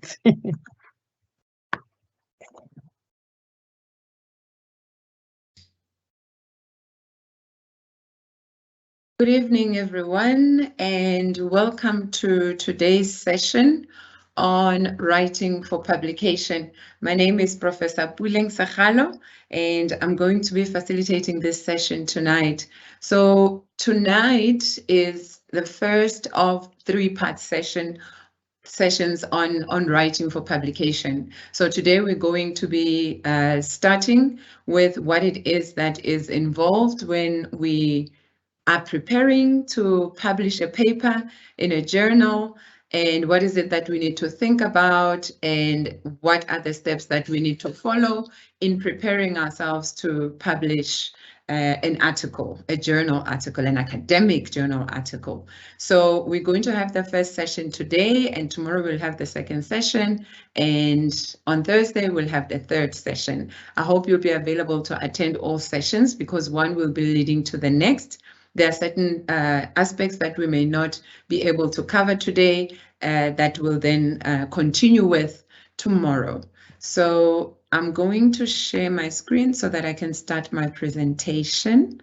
Good evening, everyone, and welcome to today's session on writing for publication. My name is Professor Puleng Sakalo, and I'm going to be facilitating this session tonight. So tonight is the first of three-part sessions on writing for publication. So today we're going to be starting with what it is that is involved when we are preparing to publish a paper in a journal, and what is it that we need to think about, and what are the steps that we need to follow in preparing ourselves to publish an article, a journal article, an academic journal article. So we're going to have the first session today, and tomorrow we'll have the second session, and on Thursday we'll have the third session. I hope you'll be available to attend all sessions because one will be leading to the next. There are certain aspects that we may not be able to cover today that we'll then continue with tomorrow. So I'm going to share my screen so that I can start my presentation.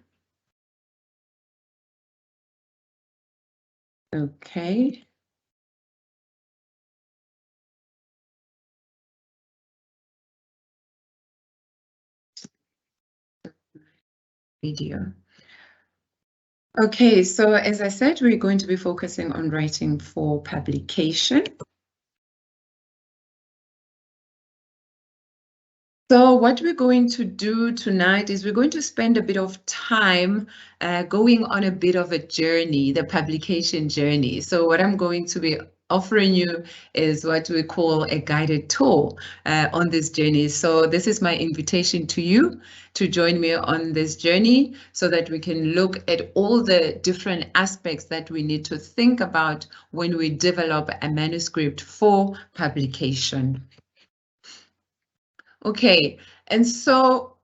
Okay. Video. Okay, so as I said, we're going to be focusing on writing for publication. So what we're going to do tonight is we're going to spend a bit of time going on a bit of a journey, the publication journey. So what I'm going to be offering you is what we call a guided tour on this journey. So this is my invitation to you to join me on this journey so that we can look at all the different aspects that we need to think about when we develop a manuscript for publication. Okay, and so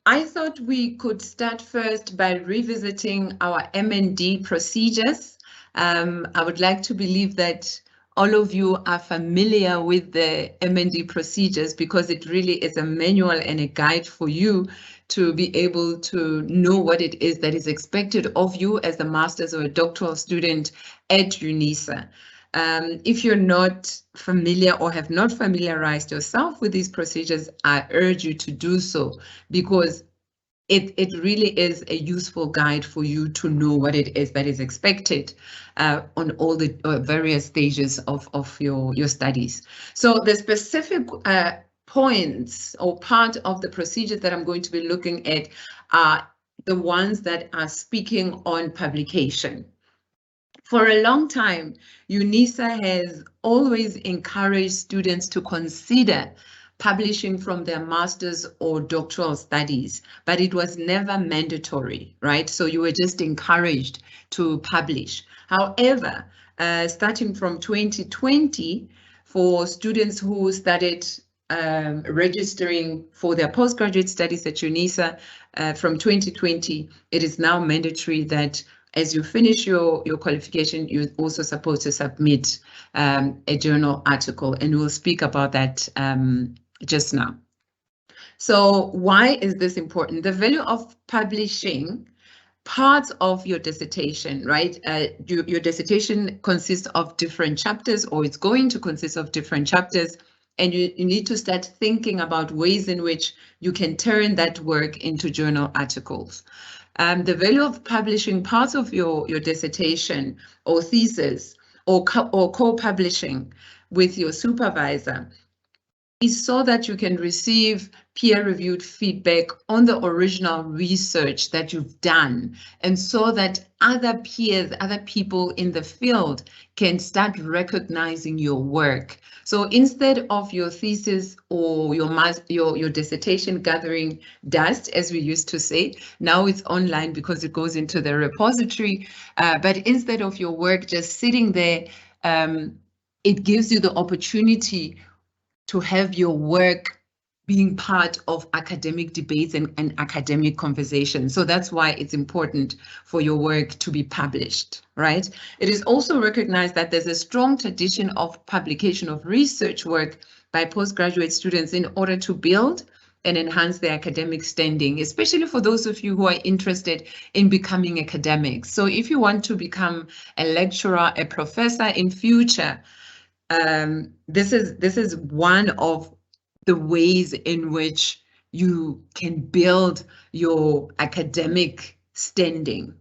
I thought we could start first by revisiting our M&D procedures. I would like to believe that all of you are familiar with the M&D procedures because it really is a manual and a guide for you to be able to know what it is that is expected of you as a master's or a doctoral student at UNISA. If you're not familiar or have not familiarized yourself with these procedures, I urge you to do so because it really is a useful guide for you to know what it is that is expected on all the various stages of your studies. So the specific points or part of the procedures that I'm going to be looking at are the ones that are speaking on publication. For a long time, UNISA has always encouraged students to consider publishing from their master's or doctoral studies, but it was never mandatory, right? So you were just encouraged to publish. However, starting from 2020, for students who started registering for their postgraduate studies at UNISA from 2020, it is now mandatory that as you finish your qualification, you're also supposed to submit a journal article, and we'll speak about that just now. So why is this important? The value of publishing parts of your dissertation, right? Your dissertation consists of different chapters, or it's going to consist of different chapters, and you need to start thinking about ways in which you can turn that work into journal articles. The value of publishing parts of your dissertation or thesis or co-publishing with your supervisor is so that you can receive peer-reviewed feedback on the original research that you've done, and so that other peers, other people in the field can start recognizing your work. So instead of your thesis or your dissertation gathering dust, as we used to say, now it's online because it goes into the repository, but instead of your work just sitting there, it gives you the opportunity to have your work being part of academic debates and academic conversations. So that's why it's important for your work to be published, right? It is also recognized that there's a strong tradition of publication of research work by postgraduate students in order to build and enhance their academic standing, especially for those of you who are interested in becoming academics. So if you want to become a lecturer, a professor in future, this is one of the ways in which you can build your academic standing,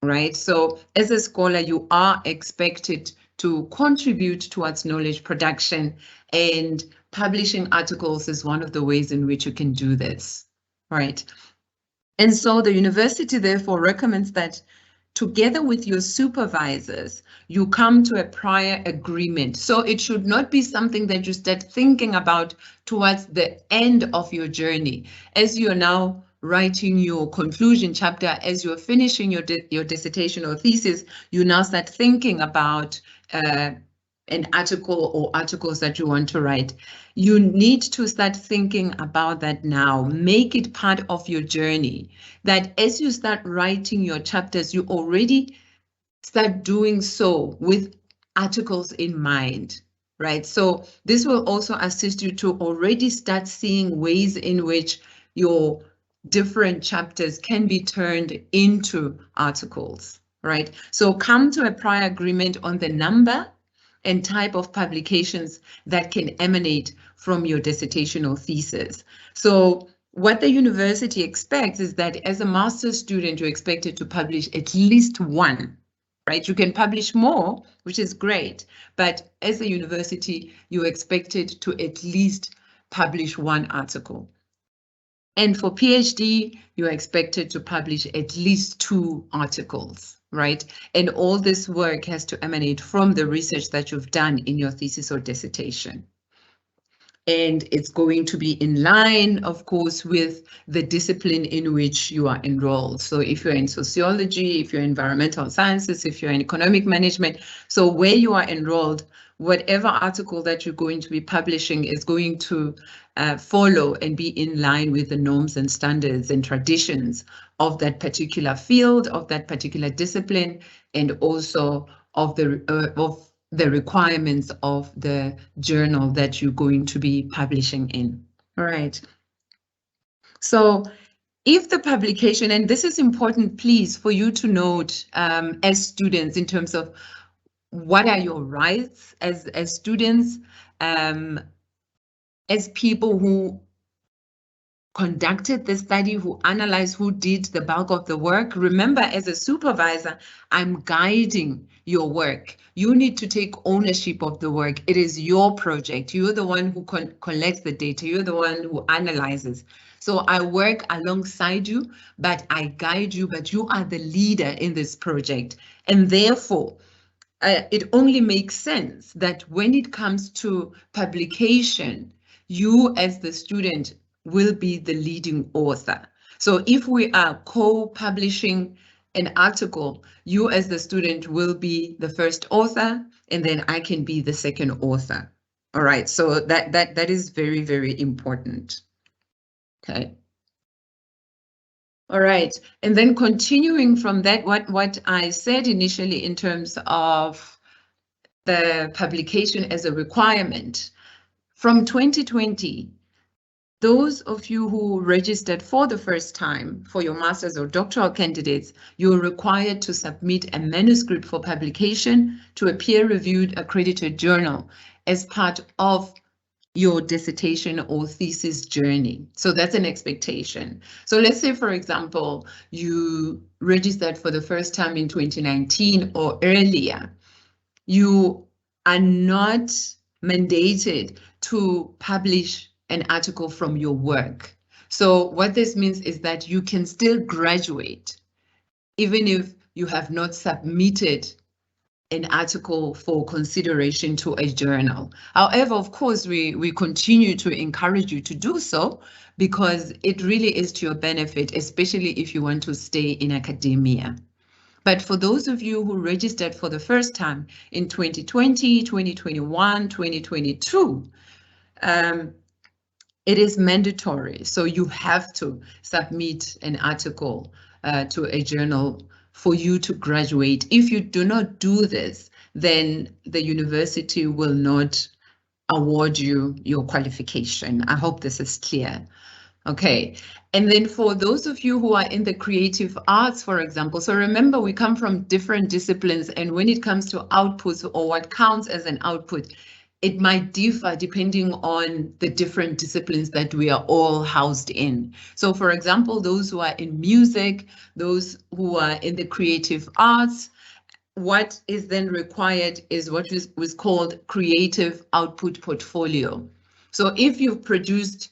right? So as a scholar, you are expected to contribute towards knowledge production, and publishing articles is one of the ways in which you can do this, right? And so the university therefore recommends that together with your supervisors, you come to a prior agreement. So it should not be something that you start thinking about towards the end of your journey. As you're now writing your conclusion chapter, as you're finishing your dissertation or thesis, you now start thinking about an article or articles that you want to write. You need to start thinking about that now. Make it part of your journey, that as you start writing your chapters, you already start doing so with articles in mind, right? So this will also assist you to already start seeing ways in which your different chapters can be turned into articles, right? So come to a prior agreement on the number and type of publications that can emanate from your dissertation or thesis. So what the university expects is that as a master's student, you're expected to publish at least one, right? You can publish more, which is great, but as a university, you're expected to at least publish one article. And for PhD, you're expected to publish at least 2 articles, right? And all this work has to emanate from the research that you've done in your thesis or dissertation. And it's going to be in line, of course, with the discipline in which you are enrolled. So if you're in sociology, if you're in environmental sciences, if you're in economic management, so where you are enrolled, whatever article that you're going to be publishing is going to follow and be in line with the norms and standards and traditions of that particular field, of that particular discipline, and also of the requirements of the journal that you're going to be publishing in. All right. So if the publication, and this is important, please, for you to note as students in terms of what are your rights as students, as people who conducted the study, who analyzed, who did the bulk of the work. Remember, as a supervisor, I'm guiding your work. You need to take ownership of the work. It is your project. You're the one who collects the data. You're the one who analyzes. So I work alongside you, but I guide you, but you are the leader in this project. And therefore, it only makes sense that when it comes to publication, you as the student will be the leading author. So if we are co-publishing an article, you as the student will be the first author, and then I can be the second author. All right, so that is very, very important. Okay. All right, and then continuing from that, what I said initially in terms of the publication as a requirement, from 2020, those of you who registered for the first time for your master's or doctoral candidates, you're required to submit a manuscript for publication to a peer-reviewed accredited journal as part of your dissertation or thesis journey. So that's an expectation. So let's say, for example, you registered for the first time in 2019 or earlier. You are not mandated to publish an article from your work. So what this means is that you can still graduate, even if you have not submitted an article for consideration to a journal. However, of course, we continue to encourage you to do so because it really is to your benefit, especially if you want to stay in academia. But for those of you who registered for the first time in 2020, 2021, 2022, it is mandatory. So you have to submit an article to a journal for you to graduate. If you do not do this, then the university will not award you your qualification. I hope this is clear. Okay, and then for those of you who are in the creative arts, for example, so remember we come from different disciplines, and when it comes to outputs or what counts as an output, it might differ depending on the different disciplines that we are all housed in. So for example, those who are in music, those who are in the creative arts, what is then required is what was called creative output portfolio. So if you've produced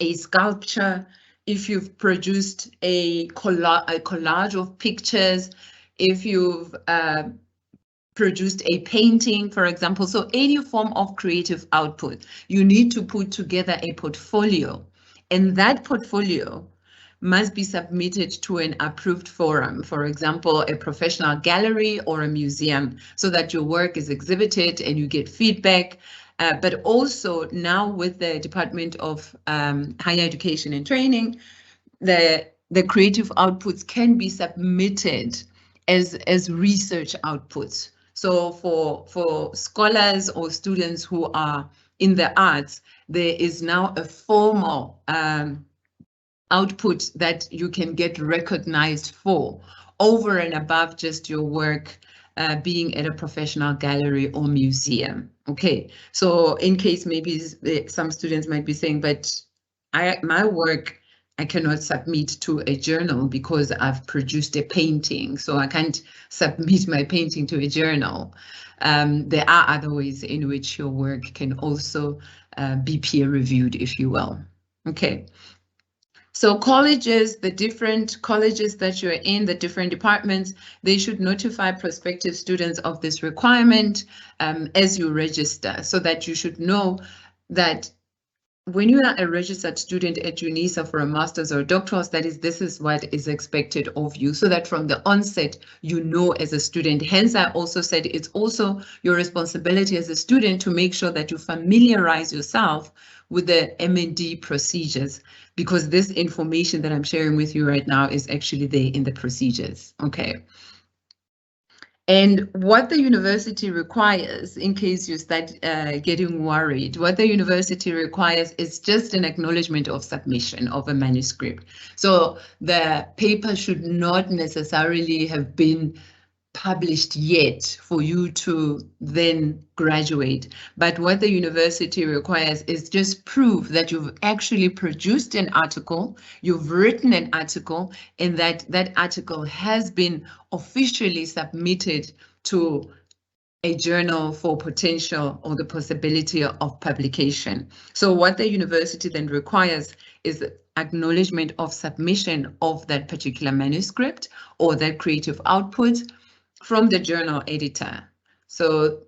a sculpture, if you've produced a collage of pictures, if you've produced a painting, for example, so any form of creative output, you need to put together a portfolio, and that portfolio must be submitted to an approved forum, for example, a professional gallery or a museum, so that your work is exhibited and you get feedback. But also now with the Department of Higher Education and Training, the creative outputs can be submitted as research outputs. So for scholars or students who are in the arts, there is now a formal output that you can get recognized for over and above just your work being at a professional gallery or museum. Okay, so in case maybe some students might be saying, but my work I cannot submit to a journal because I've produced a painting, so I can't submit my painting to a journal. There are other ways in which your work can also be peer reviewed, if you will. Okay. So colleges, the different colleges that you're in, the different departments, they should notify prospective students of this requirement as you register, so that you should know that when you are a registered student at UNISA for a master's or doctoral studies, this is what is expected of you, so that from the onset, you know as a student. Hence, I also said it's also your responsibility as a student to make sure that you familiarize yourself with the M&D procedures, because this information that I'm sharing with you right now is actually there in the procedures, okay? And what the university requires, in case you start getting worried, what the university requires is just an acknowledgement of submission of a manuscript. So the paper should not necessarily have been published yet for you to then graduate. But what the university requires is just proof that you've actually produced an article, you've written an article, and that that article has been officially submitted to a journal for potential or the possibility of publication. So what the university then requires is acknowledgement of submission of that particular manuscript or that creative output from the journal editor. So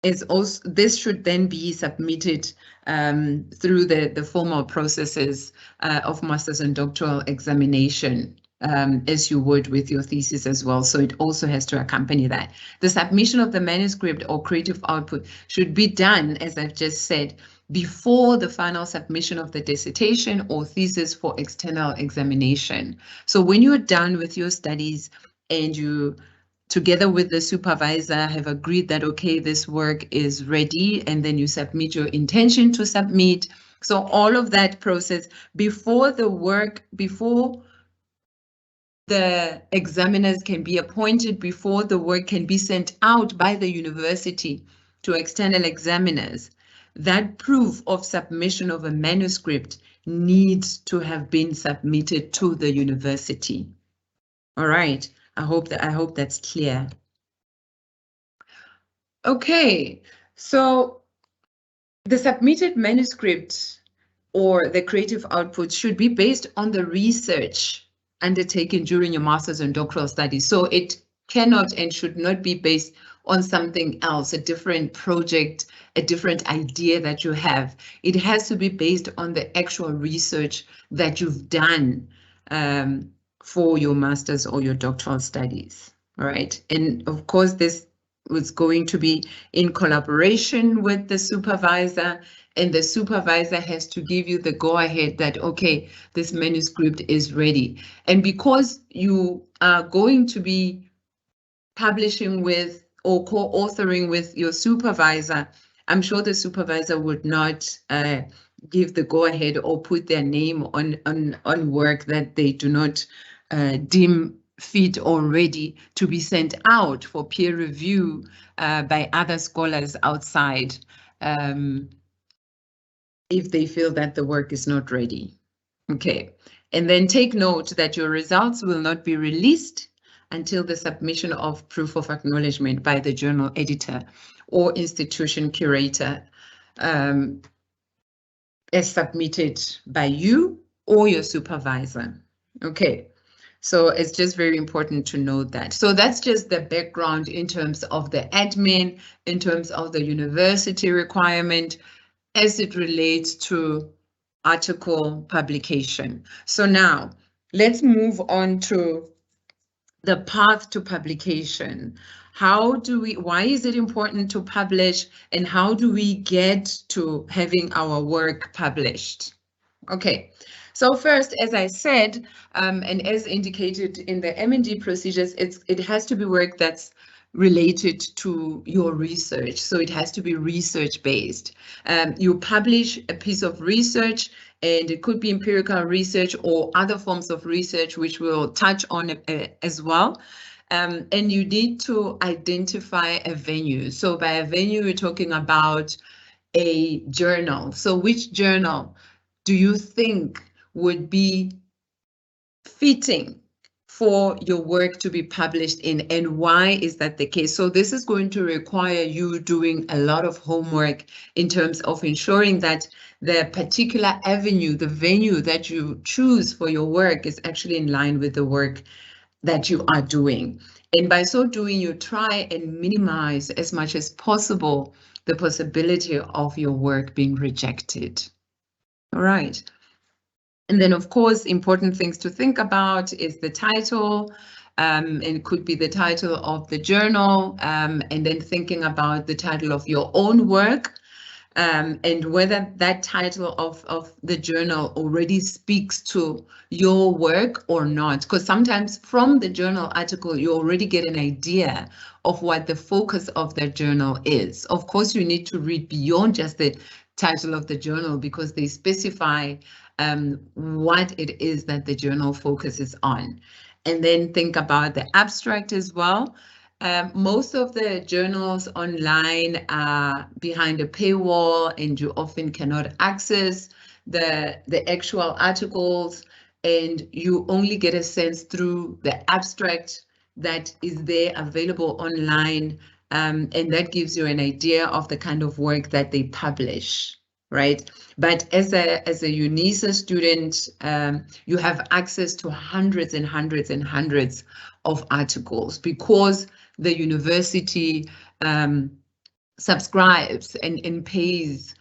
it's also, this should then be submitted through the formal processes of master's and doctoral examination, as you would with your thesis as well. So it also has to accompany that. The submission of the manuscript or creative output should be done, as I've just said, before the final submission of the dissertation or thesis for external examination. So when you're done with your studies and you, together with the supervisor, have agreed that, okay, this work is ready, and then you submit your intention to submit. So all of that process before the work, before the examiners can be appointed, before the work can be sent out by the university to external examiners, that proof of submission of a manuscript needs to have been submitted to the university. All right. I hope that's clear. Okay, so the submitted manuscript or the creative output should be based on the research undertaken during your master's and doctoral studies. So it cannot and should not be based on something else, a different project, a different idea that you have. It has to be based on the actual research that you've done for your master's or your doctoral studies, all right? And of course, this was going to be in collaboration with the supervisor and the supervisor has to give you the go-ahead that, okay, this manuscript is ready. And because you are going to be publishing with or co-authoring with your supervisor, I'm sure the supervisor would not give the go-ahead or put their name on work that they do not deem fit or ready to be sent out for peer review by other scholars outside, if they feel that the work is not ready. Okay, and then take note that your results will not be released until the submission of proof of acknowledgement by the journal editor or institution curator as submitted by you or your supervisor. Okay, so it's just very important to note that. So that's just the background in terms of the admin, in terms of the university requirement as it relates to article publication. So now let's move on to the path to publication. Why is it important to publish, and how do we get to having our work published? Okay, so first, as I said, and as indicated in the M&D procedures, it has to be work that's related to your research. So it has to be research-based. You publish a piece of research, and it could be empirical research or other forms of research, which we'll touch on as well. And you need to identify a venue. So by a venue, we're talking about a journal. So which journal do you think would be fitting for your work to be published in, and why is that the case? So this is going to require you doing a lot of homework in terms of ensuring that the particular avenue, the venue that you choose for your work is actually in line with the work that you are doing. And by so doing, you try and minimize as much as possible the possibility of your work being rejected. All right. And then, of course, important things to think about is the title. And it could be the title of the journal, and then thinking about the title of your own work, and whether that title of the journal already speaks to your work or not. Because sometimes from the journal article, you already get an idea of what the focus of the journal is. Of course, you need to read beyond just the title of the journal, because they specify what it is that the journal focuses on. And then think about the abstract as well. Most of the journals online are behind a paywall, and you often cannot access the actual articles, and you only get a sense through the abstract that is there available online, and that gives you an idea of the kind of work that they publish. Right, but as a UNISA student, you have access to hundreds and hundreds and hundreds of articles, because the university subscribes and pays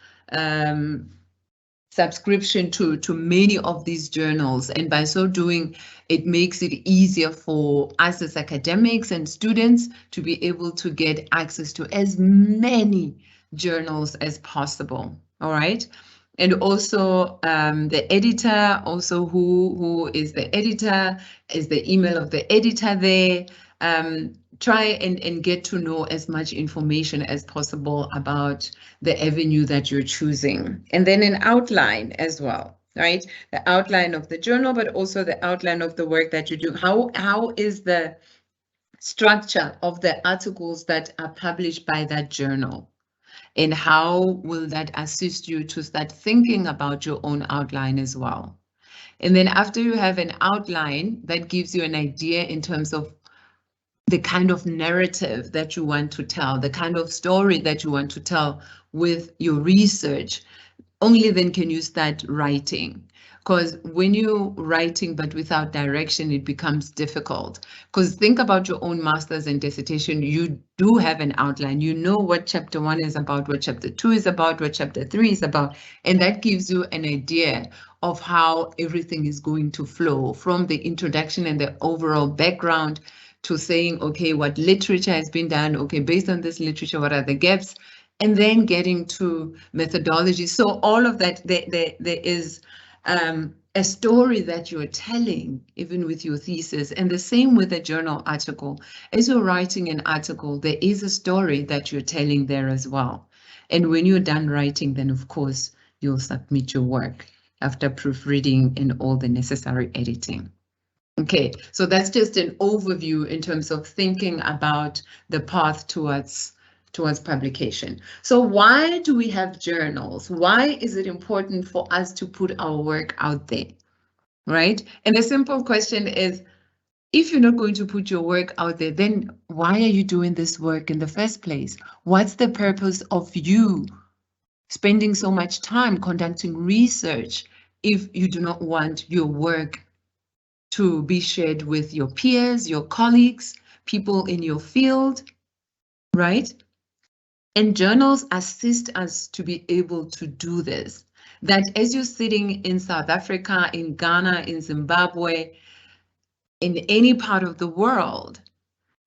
subscription to many of these journals, and by so doing, it makes it easier for us as academics and students to be able to get access to as many journals as possible. All right, and also the editor, also who is the editor, is the email of the editor there. Try and get to know as much information as possible about the avenue that you're choosing. And then an outline as well, right? The outline of the journal, but also the outline of the work that you do. How is the structure of the articles that are published by that journal? And how will that assist you to start thinking about your own outline as well? And then after you have an outline, that gives you an idea in terms of the kind of narrative that you want to tell, the kind of story that you want to tell with your research. Only then can you start writing. Because when you're writing but without direction, it becomes difficult. Because think about your own master's and dissertation, you do have an outline. You know what chapter 1 is about, what chapter 2 is about, what chapter 3 is about, and that gives you an idea of how everything is going to flow, from the introduction and the overall background to saying, okay, what literature has been done, okay, based on this literature, what are the gaps, and then getting to methodology. So all of that, there is a story that you're telling, even with your thesis, and the same with a journal article. As you're writing an article, there is a story that you're telling there as well. And when you're done writing, then of course, you'll submit your work after proofreading and all the necessary editing. Okay, so that's just an overview in terms of thinking about the path towards publication. So why do we have journals? Why is it important for us to put our work out there, right? And the simple question is, if you're not going to put your work out there, then why are you doing this work in the first place? What's the purpose of you spending so much time conducting research if you do not want your work to be shared with your peers, your colleagues, people in your field, right? And journals assist us to be able to do this. That as you're sitting in South Africa, in Ghana, in Zimbabwe, in any part of the world,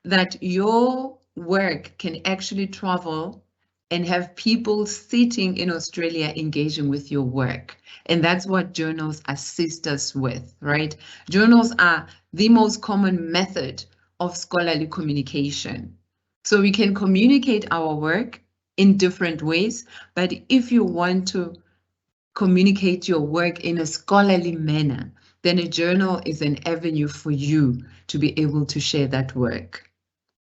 that your work can actually travel and have people sitting in Australia engaging with your work. And that's what journals assist us with, right? Journals are the most common method of scholarly communication. So we can communicate our work in different ways, but if you want to communicate your work in a scholarly manner, then a journal is an avenue for you to be able to share that work,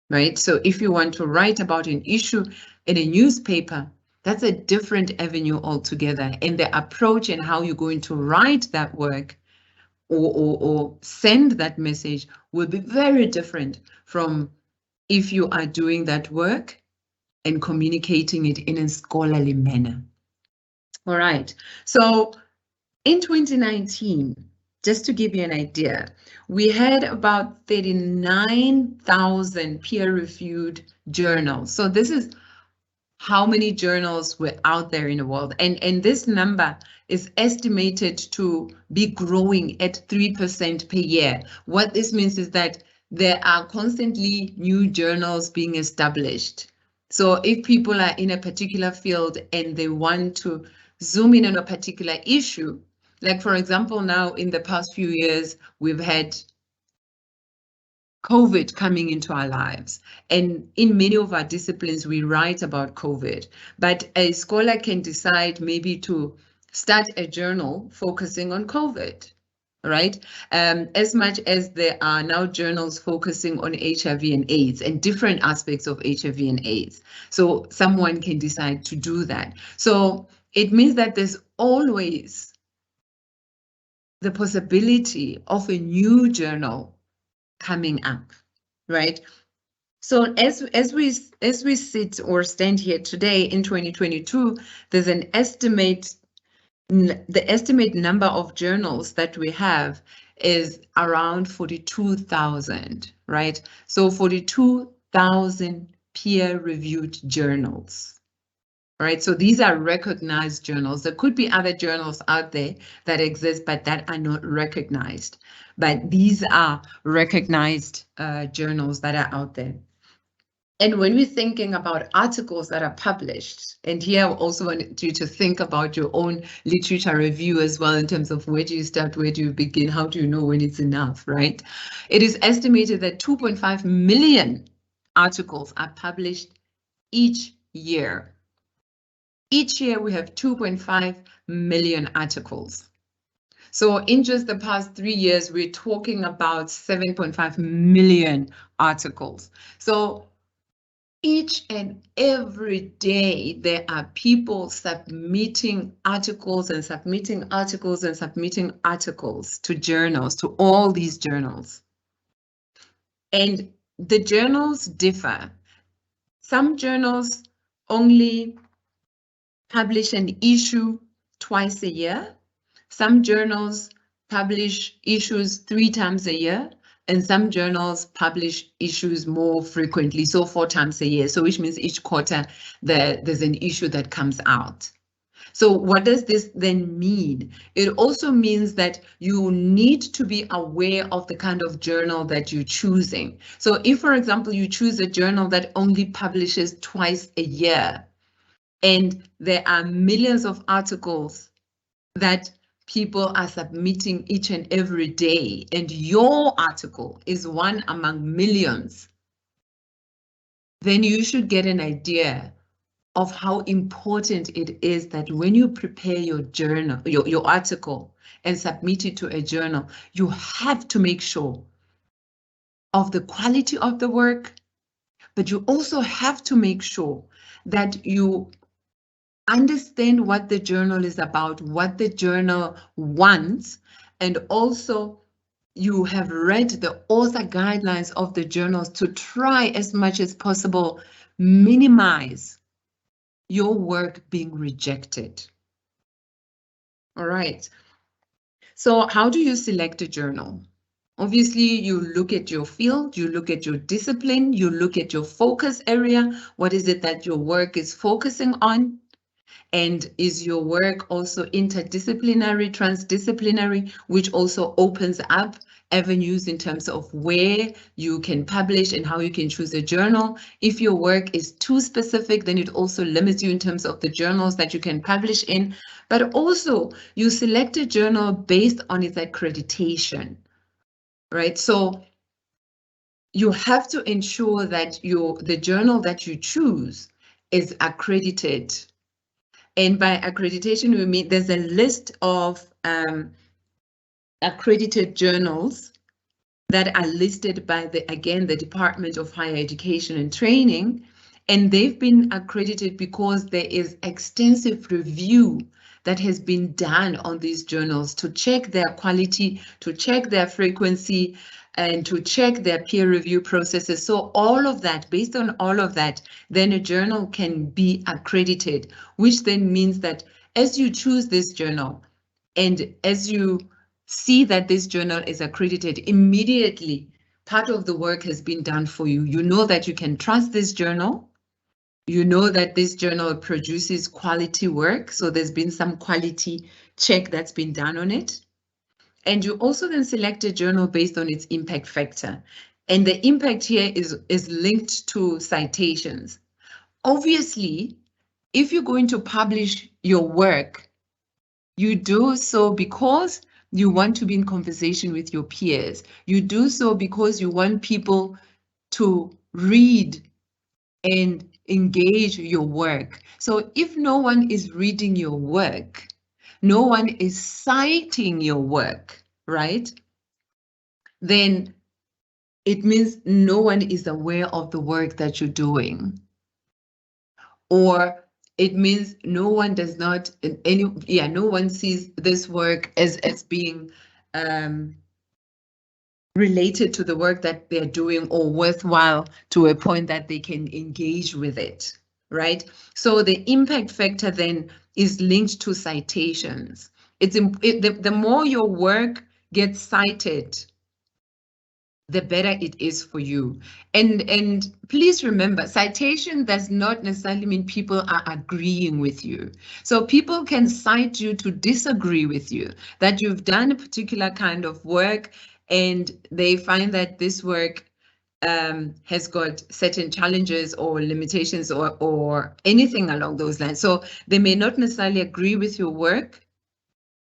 right? So if you want to write about an issue in a newspaper, that's a different avenue altogether. And the approach and how you're going to write that work or send that message will be very different from if you are doing that work and communicating it in a scholarly manner. All right, so in 2019, just to give you an idea, we had about 39,000 peer-reviewed journals. So this is how many journals were out there in the world. And this number is estimated to be growing at 3% per year. What this means is that there are constantly new journals being established. So if people are in a particular field and they want to zoom in on a particular issue, like for example, now in the past few years, we've had COVID coming into our lives. And in many of our disciplines, we write about COVID. But a scholar can decide maybe to start a journal focusing on COVID, right? As much as there are now journals focusing on HIV and AIDS and different aspects of HIV and AIDS. So someone can decide to do that. So it means that there's always the possibility of a new journal coming up, right? So as we sit or stand here today in 2022, there's an estimate. The estimate number of journals that we have is around 42,000, right? So 42,000 peer-reviewed journals. Right, so these are recognized journals. There could be other journals out there that exist, but that are not recognized. But these are recognized journals that are out there. And when we're thinking about articles that are published, and here I also want you to think about your own literature review as well, in terms of where do you start, where do you begin, how do you know when it's enough, right? It is estimated that 2.5 million articles are published each year. Each year we have 2.5 million articles. So in just the past 3 years, we're talking about 7.5 million articles. So each and every day, there are people submitting articles and submitting articles and submitting articles to journals, to all these journals. And the journals differ. Some journals only publish an issue twice a year. Some journals publish issues 3 times a year, and some journals publish issues more frequently, so 4 times a year. So which means each quarter there's an issue that comes out. So what does this then mean? It also means that you need to be aware of the kind of journal that you're choosing. So if, for example, you choose a journal that only publishes twice a year, And there are millions of articles that people are submitting each and every day, and your article is one among millions, then you should get an idea of how important it is that when you prepare your journal, your article, and submit it to a journal, you have to make sure of the quality of the work, but you also have to make sure that you understand what the journal is about, what the journal wants, and also you have read the author guidelines of the journals to try as much as possible minimize your work being rejected. All right. So how do you select a journal? Obviously, you look at your field, you look at your discipline, you look at your focus area. What is it that your work is focusing on? And is your work also interdisciplinary, transdisciplinary, which also opens up avenues in terms of where you can publish and how you can choose a journal. If your work is too specific, then it also limits you in terms of the journals that you can publish in. But also, you select a journal based on its accreditation, right? So you have to ensure that the journal that you choose is accredited. And by accreditation, we mean there's a list of accredited journals that are listed by the Department of Higher Education and Training, and they've been accredited because there is extensive review that has been done on these journals to check their quality, to check their frequency, and to check their peer review processes. So all of that, based on all of that, then a journal can be accredited, which then means that as you choose this journal and as you see that this journal is accredited, immediately part of the work has been done for you. You know that you can trust this journal. You know that this journal produces quality work. So there's been some quality check that's been done on it. And you also then select a journal based on its impact factor. And the impact here is linked to citations. Obviously, if you're going to publish your work, you do so because you want to be in conversation with your peers. You do so because you want people to read and engage your work. So if no one is reading your work, no one is citing your work, right? Then it means no one is aware of the work that you're doing. Or it means no one does not, no one sees this work as being related to the work that they're doing or worthwhile to a point that they can engage with it, right? So the impact factor then is linked to citations. The more your work gets cited, the better it is for you. And please remember, citation does not necessarily mean people are agreeing with you. So people can cite you to disagree with you, that you've done a particular kind of work and they find that this work has got certain challenges or limitations or anything along those lines. So they may not necessarily agree with your work,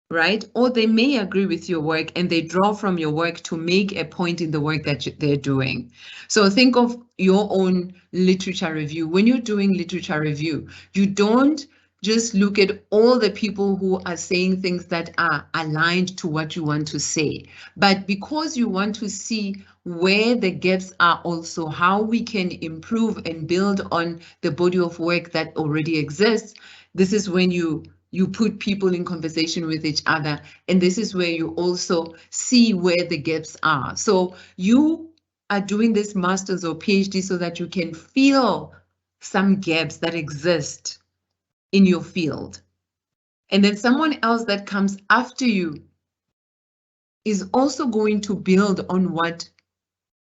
right? Or they may agree with your work and they draw from your work to make a point in the work that they're doing. So think of your own literature review. When you're doing literature review, you don't just look at all the people who are saying things that are aligned to what you want to say, but because you want to see where the gaps are, also how we can improve and build on the body of work that already exists. This is when you put people in conversation with each other. And this is where you also see where the gaps are. So you are doing this master's or PhD so that you can fill some gaps that exist in your field. And then someone else that comes after you is also going to build on what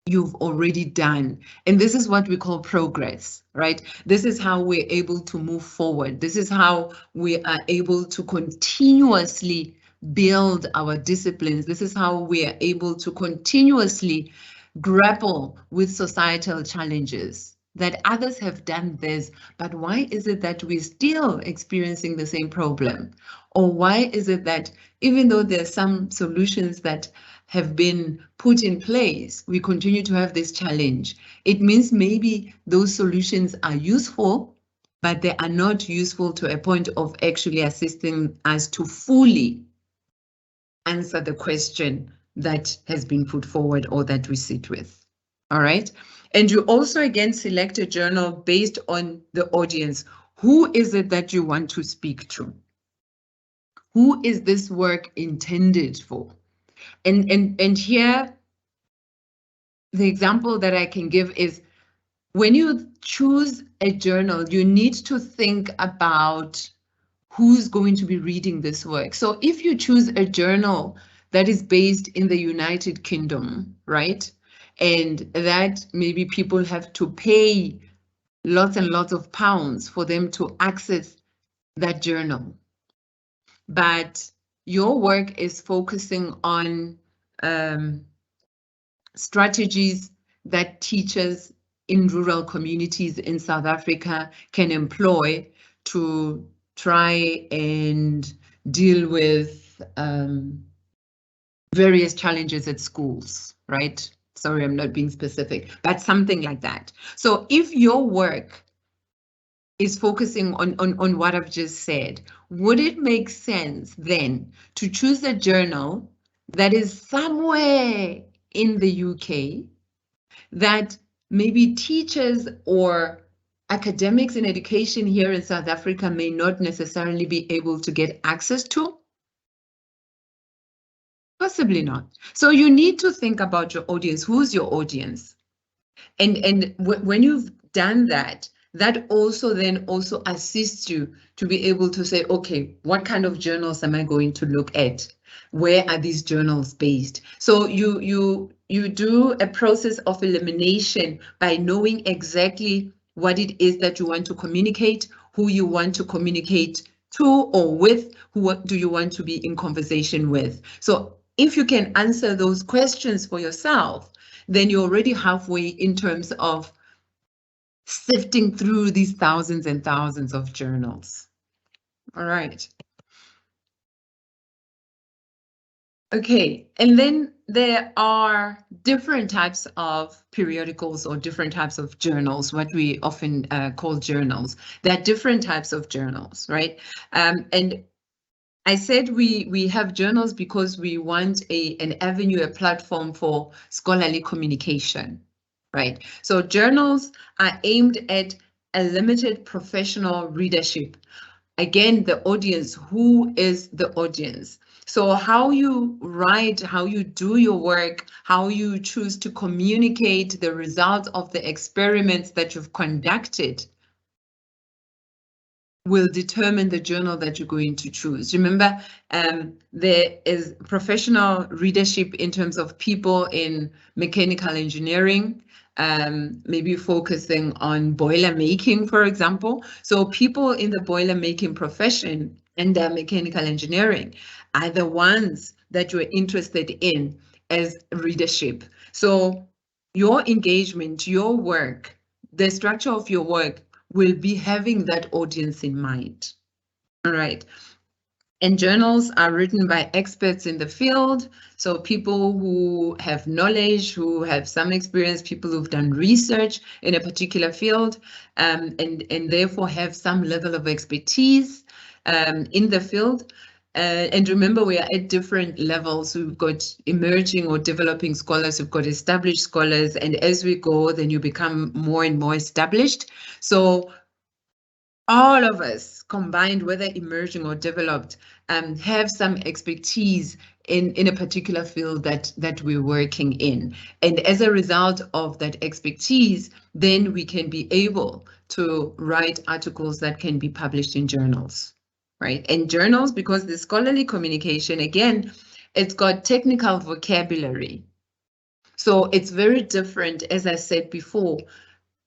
you've already done. And this is what we call progress, right? This is how we're able to move forward. This is how we are able to continuously build our disciplines. This is how we are able to continuously grapple with societal challenges. that others have done this, but why is it that we're still experiencing the same problem? Or why is it that even though there are some solutions that have been put in place, we continue to have this challenge? It means maybe those solutions are useful, but they are not useful to a point of actually assisting us to fully answer the question that has been put forward or that we sit with. All right. And you also again select a journal based on the audience. Who is it that you want to speak to? Who is this work intended for? And here, the example that I can give is when you choose a journal, you need to think about who's going to be reading this work. So if you choose a journal that is based in the United Kingdom, right? And that maybe people have to pay lots and lots of pounds for them to access that journal. But your work is focusing on strategies that teachers in rural communities in South Africa can employ to try and deal with various challenges at schools, right? Sorry, I'm not being specific, but something like that. So if your work is focusing on what I've just said, would it make sense then to choose a journal that is somewhere in the UK that maybe teachers or academics in education here in South Africa may not necessarily be able to get access to? Possibly not. So you need to think about your audience. Who's your audience? And when you've done that, that also then also assists you to be able to say, okay, what kind of journals am I going to look at? Where are these journals based? So you do a process of elimination by knowing exactly what it is that you want to communicate, who you want to communicate to or with, who do you want to be in conversation with. So if you can answer those questions for yourself, then you're already halfway in terms of sifting through these thousands and thousands of journals. All right. Okay, and then there are different types of periodicals or different types of journals, what we often call journals. There are different types of journals, right? And I said we have journals because we want an avenue, a platform for scholarly communication, right? So journals are aimed at a limited professional readership. Again, the audience, who is the audience? So how you write, how you do your work, how you choose to communicate the results of the experiments that you've conducted will determine the journal that you're going to choose. Remember, there is professional readership in terms of people in mechanical engineering, maybe focusing on boiler making, for example. So people in the boiler making profession and mechanical engineering are the ones that you're interested in as readership. So your engagement, your work, the structure of your work will be having that audience in mind. All right. And journals are written by experts in the field. So people who have knowledge, who have some experience, people who've done research in a particular field, and therefore have some level of expertise in the field. And remember, we are at different levels. We've got emerging or developing scholars, we've got established scholars, and as we go, then you become more and more established. So all of us combined, whether emerging or developed, have some expertise in a particular field that we're working in. And as a result of that expertise, then we can be able to write articles that can be published in journals. Right, and journals, because the scholarly communication, again, it's got technical vocabulary. So it's very different, as I said before,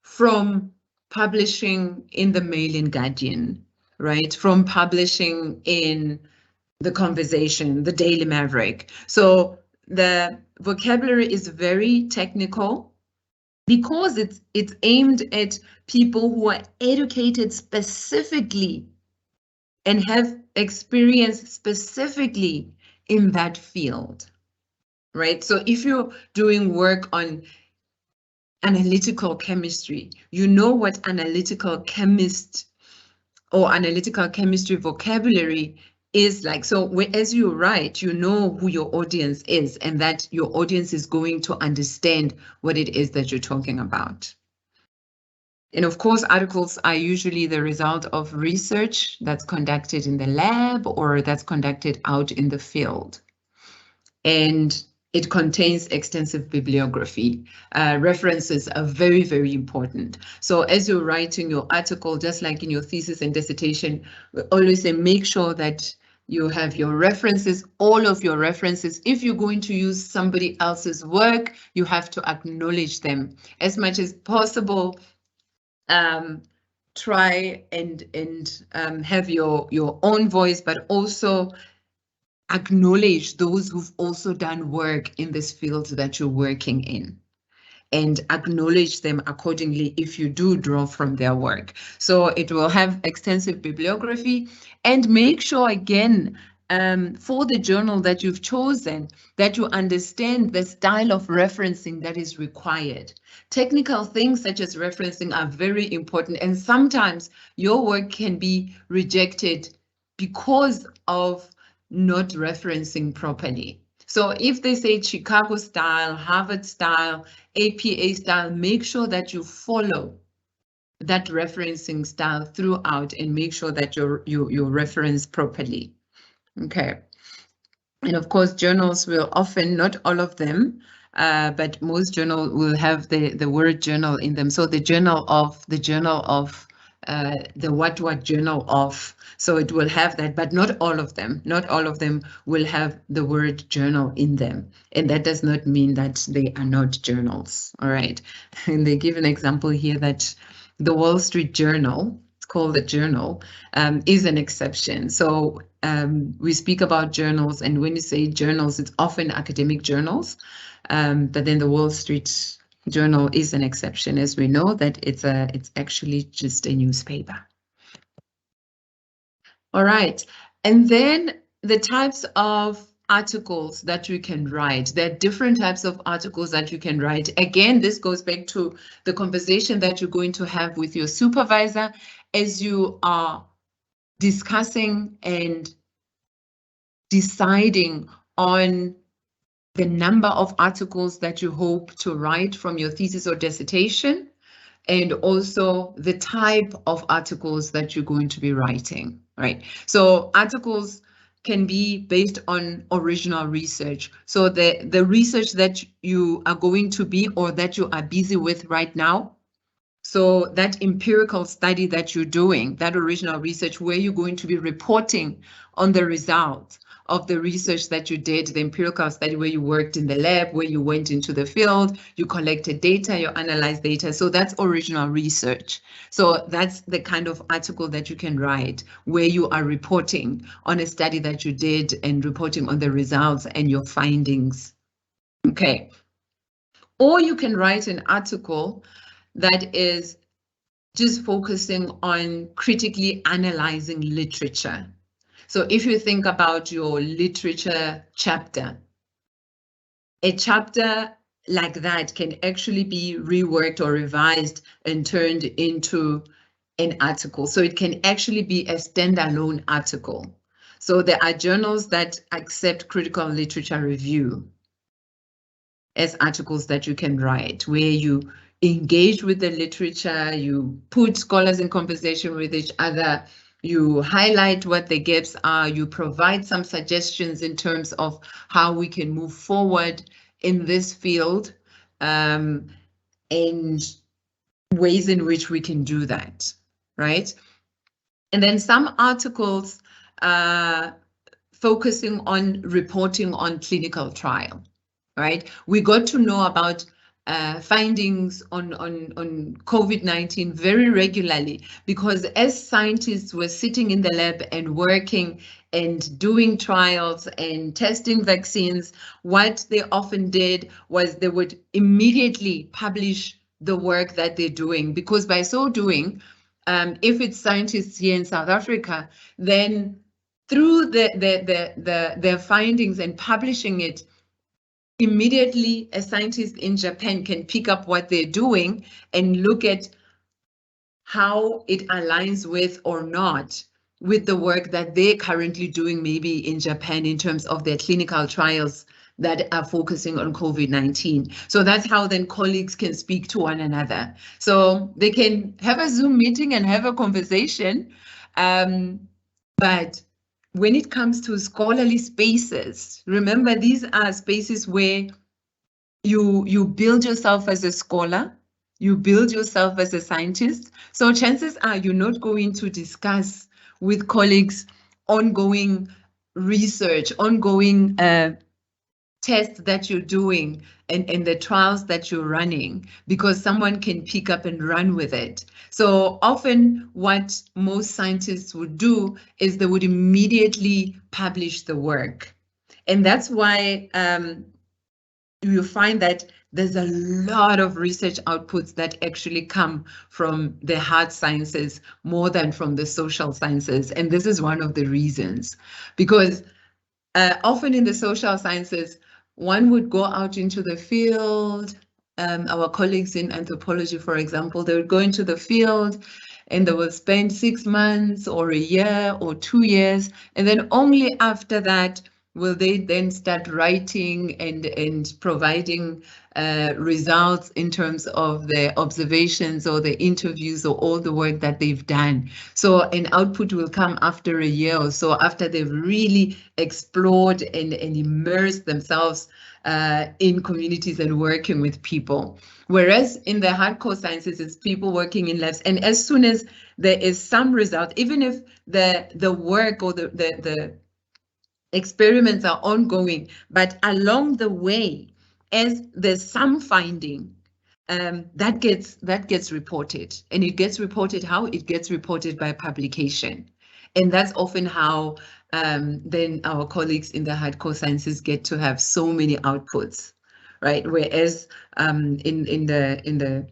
from publishing in the Mail and Guardian, right? From publishing in The Conversation, the Daily Maverick. So the vocabulary is very technical. because it's aimed at people who are educated specifically and have experience specifically in that field, right? So if you're doing work on analytical chemistry, you know what analytical chemist or analytical chemistry vocabulary is like. So as you write, you know who your audience is and that your audience is going to understand what it is that you're talking about. And of course, articles are usually the result of research that's conducted in the lab or that's conducted out in the field. And it contains extensive bibliography. References are very, very important. So as you're writing your article, just like in your thesis and dissertation, we always say make sure that you have your references, all of your references. If you're going to use somebody else's work, you have to acknowledge them as much as possible. Try and have your own voice, but also acknowledge those who've also done work in this field that you're working in, and acknowledge them accordingly if you do draw from their work. So it will have extensive bibliography, and make sure again for the journal that you've chosen that you understand the style of referencing that is required. Technical things such as referencing are very important, and sometimes your work can be rejected because of not referencing properly. So if they say Chicago style, Harvard style, APA style, make sure that you follow that referencing style throughout and make sure that you reference properly. Okay. And of course, journals will often, not all of them, but most journals will have the word journal in them. So the journal of the what journal of. So it will have that, but not all of them. Not all of them will have the word journal in them. And that does not mean that they are not journals. All right. And they give an example here that the Wall Street Journal, it's called a journal, is an exception. So we speak about journals, and when you say journals, it's often academic journals. But then the Wall Street Journal is an exception, as we know that it's actually just a newspaper. All right, and then the types of articles that you can write. There are different types of articles that you can write. Again, this goes back to the conversation that you're going to have with your supervisor as you are discussing and deciding on the number of articles that you hope to write from your thesis or dissertation, and also the type of articles that you're going to be writing, right? So articles can be based on original research. So the research that you are going to be or that you are busy with right now. So that empirical study that you're doing, that original research, where you're going to be reporting on the results of the research that you did, the empirical study where you worked in the lab, where you went into the field, you collected data, you analyzed data. So that's original research. So that's the kind of article that you can write where you are reporting on a study that you did and reporting on the results and your findings. Okay. Or you can write an article that is just focusing on critically analyzing literature. So if you think about your literature chapter, a chapter like that can actually be reworked or revised and turned into an article. So it can actually be a standalone article. So there are journals that accept critical literature review as articles that you can write, where you engage with the literature, you put scholars in conversation with each other, you highlight what the gaps are, you provide some suggestions in terms of how we can move forward in this field, and ways in which we can do that, right? And then some articles focusing on reporting on clinical trial, right? We got to know about findings on COVID-19 very regularly, because as scientists were sitting in the lab and working and doing trials and testing vaccines, what they often did was they would immediately publish the work that they're doing, because by so doing, if it's scientists here in South Africa, then through their findings and publishing it, immediately a scientist in Japan can pick up what they're doing and look at how it aligns with or not with the work that they're currently doing maybe in Japan in terms of their clinical trials that are focusing on COVID-19. So that's how then colleagues can speak to one another. So they can have a Zoom meeting and have a conversation. But when it comes to scholarly spaces, remember, these are spaces where you build yourself as a scholar, you build yourself as a scientist. So chances are you're not going to discuss with colleagues ongoing research, ongoing tests that you're doing and the trials that you're running, because someone can pick up and run with it. So often what most scientists would do is they would immediately publish the work. And that's why you find that there's a lot of research outputs that actually come from the hard sciences more than from the social sciences. And this is one of the reasons, because often in the social sciences, one would go out into the field. Our colleagues in anthropology, for example, they would go into the field and they will spend 6 months or a year or 2 years. And then only after that will they then start writing and providing results in terms of the observations or the interviews or all the work that they've done. So an output will come after a year or so, after they've really explored and immersed themselves in communities and working with people. Whereas in the hardcore sciences, it's people working in labs. And as soon as there is some result, even if the work or the experiments are ongoing, but along the way, as there's some finding, that gets reported. And it gets reported how? It gets reported by publication. And that's often how then our colleagues in the hardcore sciences get to have so many outputs, right? Whereas in the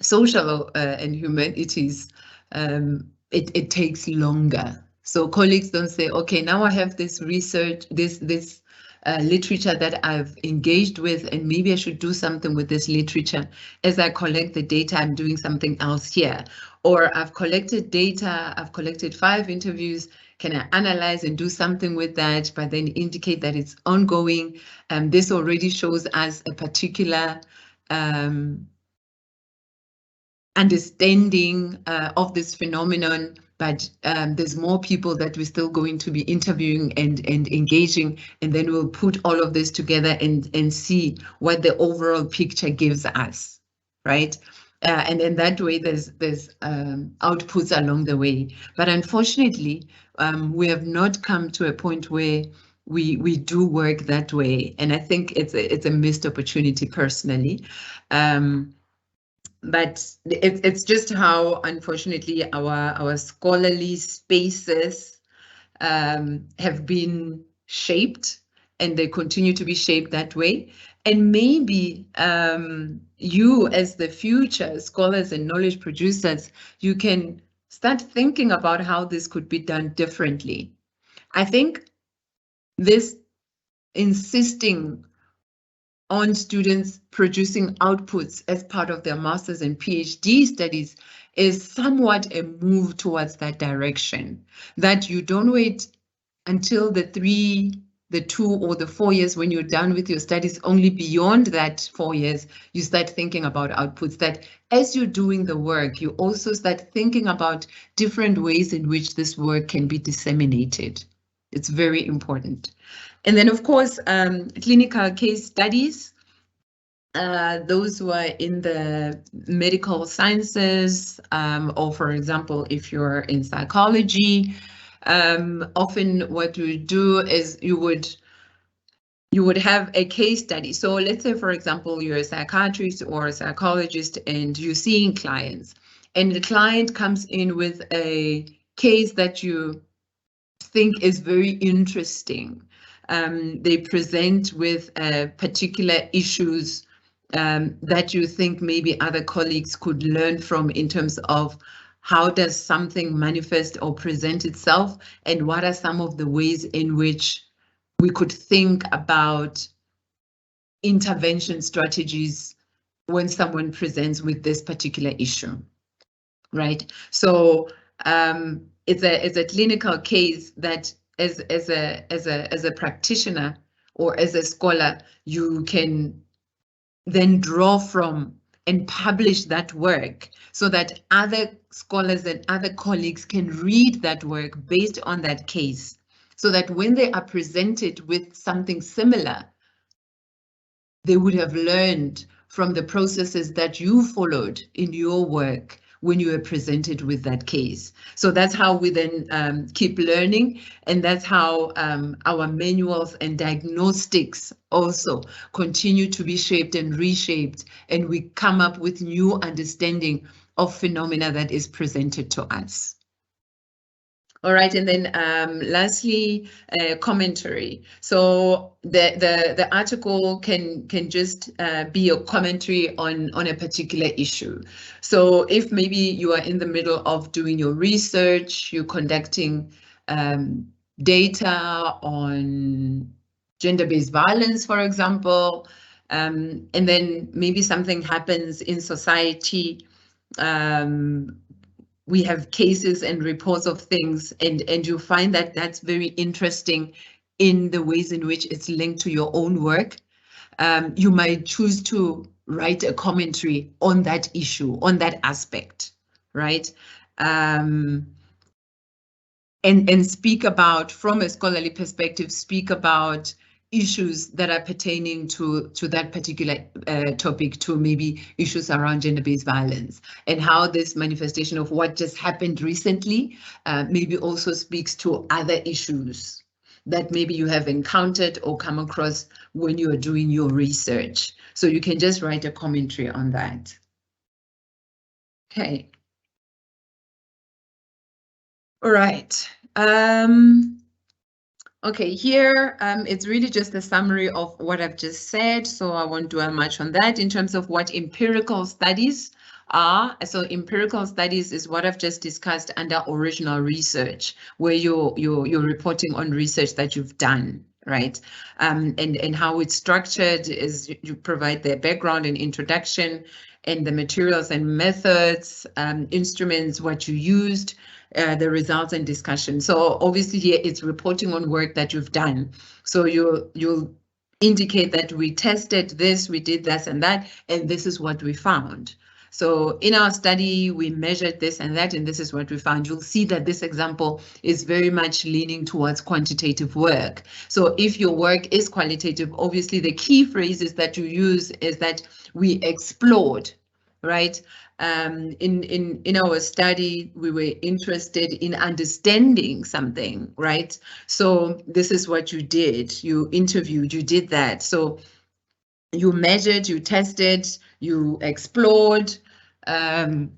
social and humanities, it takes longer. So colleagues don't say, okay, now I have this research, this literature that I've engaged with, and maybe I should do something with this literature. As I collect the data, I'm doing something else here. Or I've collected data, I've collected 5 interviews, can I analyze and do something with that, but then indicate that it's ongoing? This already shows us a particular understanding of this phenomenon, but there's more people that we're still going to be interviewing and engaging, and then we'll put all of this together and see what the overall picture gives us, right? And in that way, there's outputs along the way. But unfortunately, we have not come to a point where we do work that way, and I think it's a missed opportunity personally. But it's just how, unfortunately, our scholarly spaces have been shaped, and they continue to be shaped that way. And maybe you, as the future scholars and knowledge producers, you can start thinking about how this could be done differently. I think this insisting on students producing outputs as part of their master's and PhD studies is somewhat a move towards that direction, that you don't wait until the 2 or the 4 years when you're done with your studies. Only beyond that 4 years, you start thinking about outputs, that as you're doing the work, you also start thinking about different ways in which this work can be disseminated. It's very important. And then, of course, clinical case studies. Those who are in the medical sciences, or for example, if you're in psychology, often what we do is you would have a case study. So let's say, for example, you're a psychiatrist or a psychologist and you're seeing clients, and the client comes in with a case that you think is very interesting. They present with particular issues that you think maybe other colleagues could learn from in terms of how does something manifest or present itself, and what are some of the ways in which we could think about intervention strategies when someone presents with this particular issue, right? So it's a clinical case that as a practitioner or as a scholar, you can then draw from and publish that work so that other scholars and other colleagues can read that work based on that case, so that when they are presented with something similar, they would have learned from the processes that you followed in your work when you were presented with that case. So that's how we then keep learning, and that's how our manuals and diagnostics also continue to be shaped and reshaped, and we come up with new understanding of phenomena that is presented to us. All right, and then lastly, commentary. So the article can just be a commentary on a particular issue. So if maybe you are in the middle of doing your research, you're conducting data on gender-based violence, for example, and then maybe something happens in society, we have cases and reports of things, and you find that that's very interesting in the ways in which it's linked to your own work. You might choose to write a commentary on that issue, on that aspect, right? And speak about, from a scholarly perspective, speak about issues that are pertaining to that particular topic, to maybe issues around gender-based violence, and how this manifestation of what just happened recently maybe also speaks to other issues that maybe you have encountered or come across when you are doing your research. So you can just write a commentary on that. Okay. All right. Okay, here it's really just a summary of what I've just said, so I won't dwell much on that. In terms of what empirical studies are, so empirical studies is what I've just discussed under original research, where you're reporting on research that you've done, right? And how it's structured is you provide the background and introduction, and the materials and methods, instruments, what you used, the results and discussion. So obviously here it's reporting on work that you've done. So you'll indicate that we tested this, we did this and that, and this is what we found. So in our study, we measured this and that, and this is what we found. You'll see that this example is very much leaning towards quantitative work. So if your work is qualitative, obviously the key phrases that you use is that we explored, right? In our study, we were interested in understanding something, right? So this is what you did. You interviewed, you did that. So you measured, you tested, you explored. The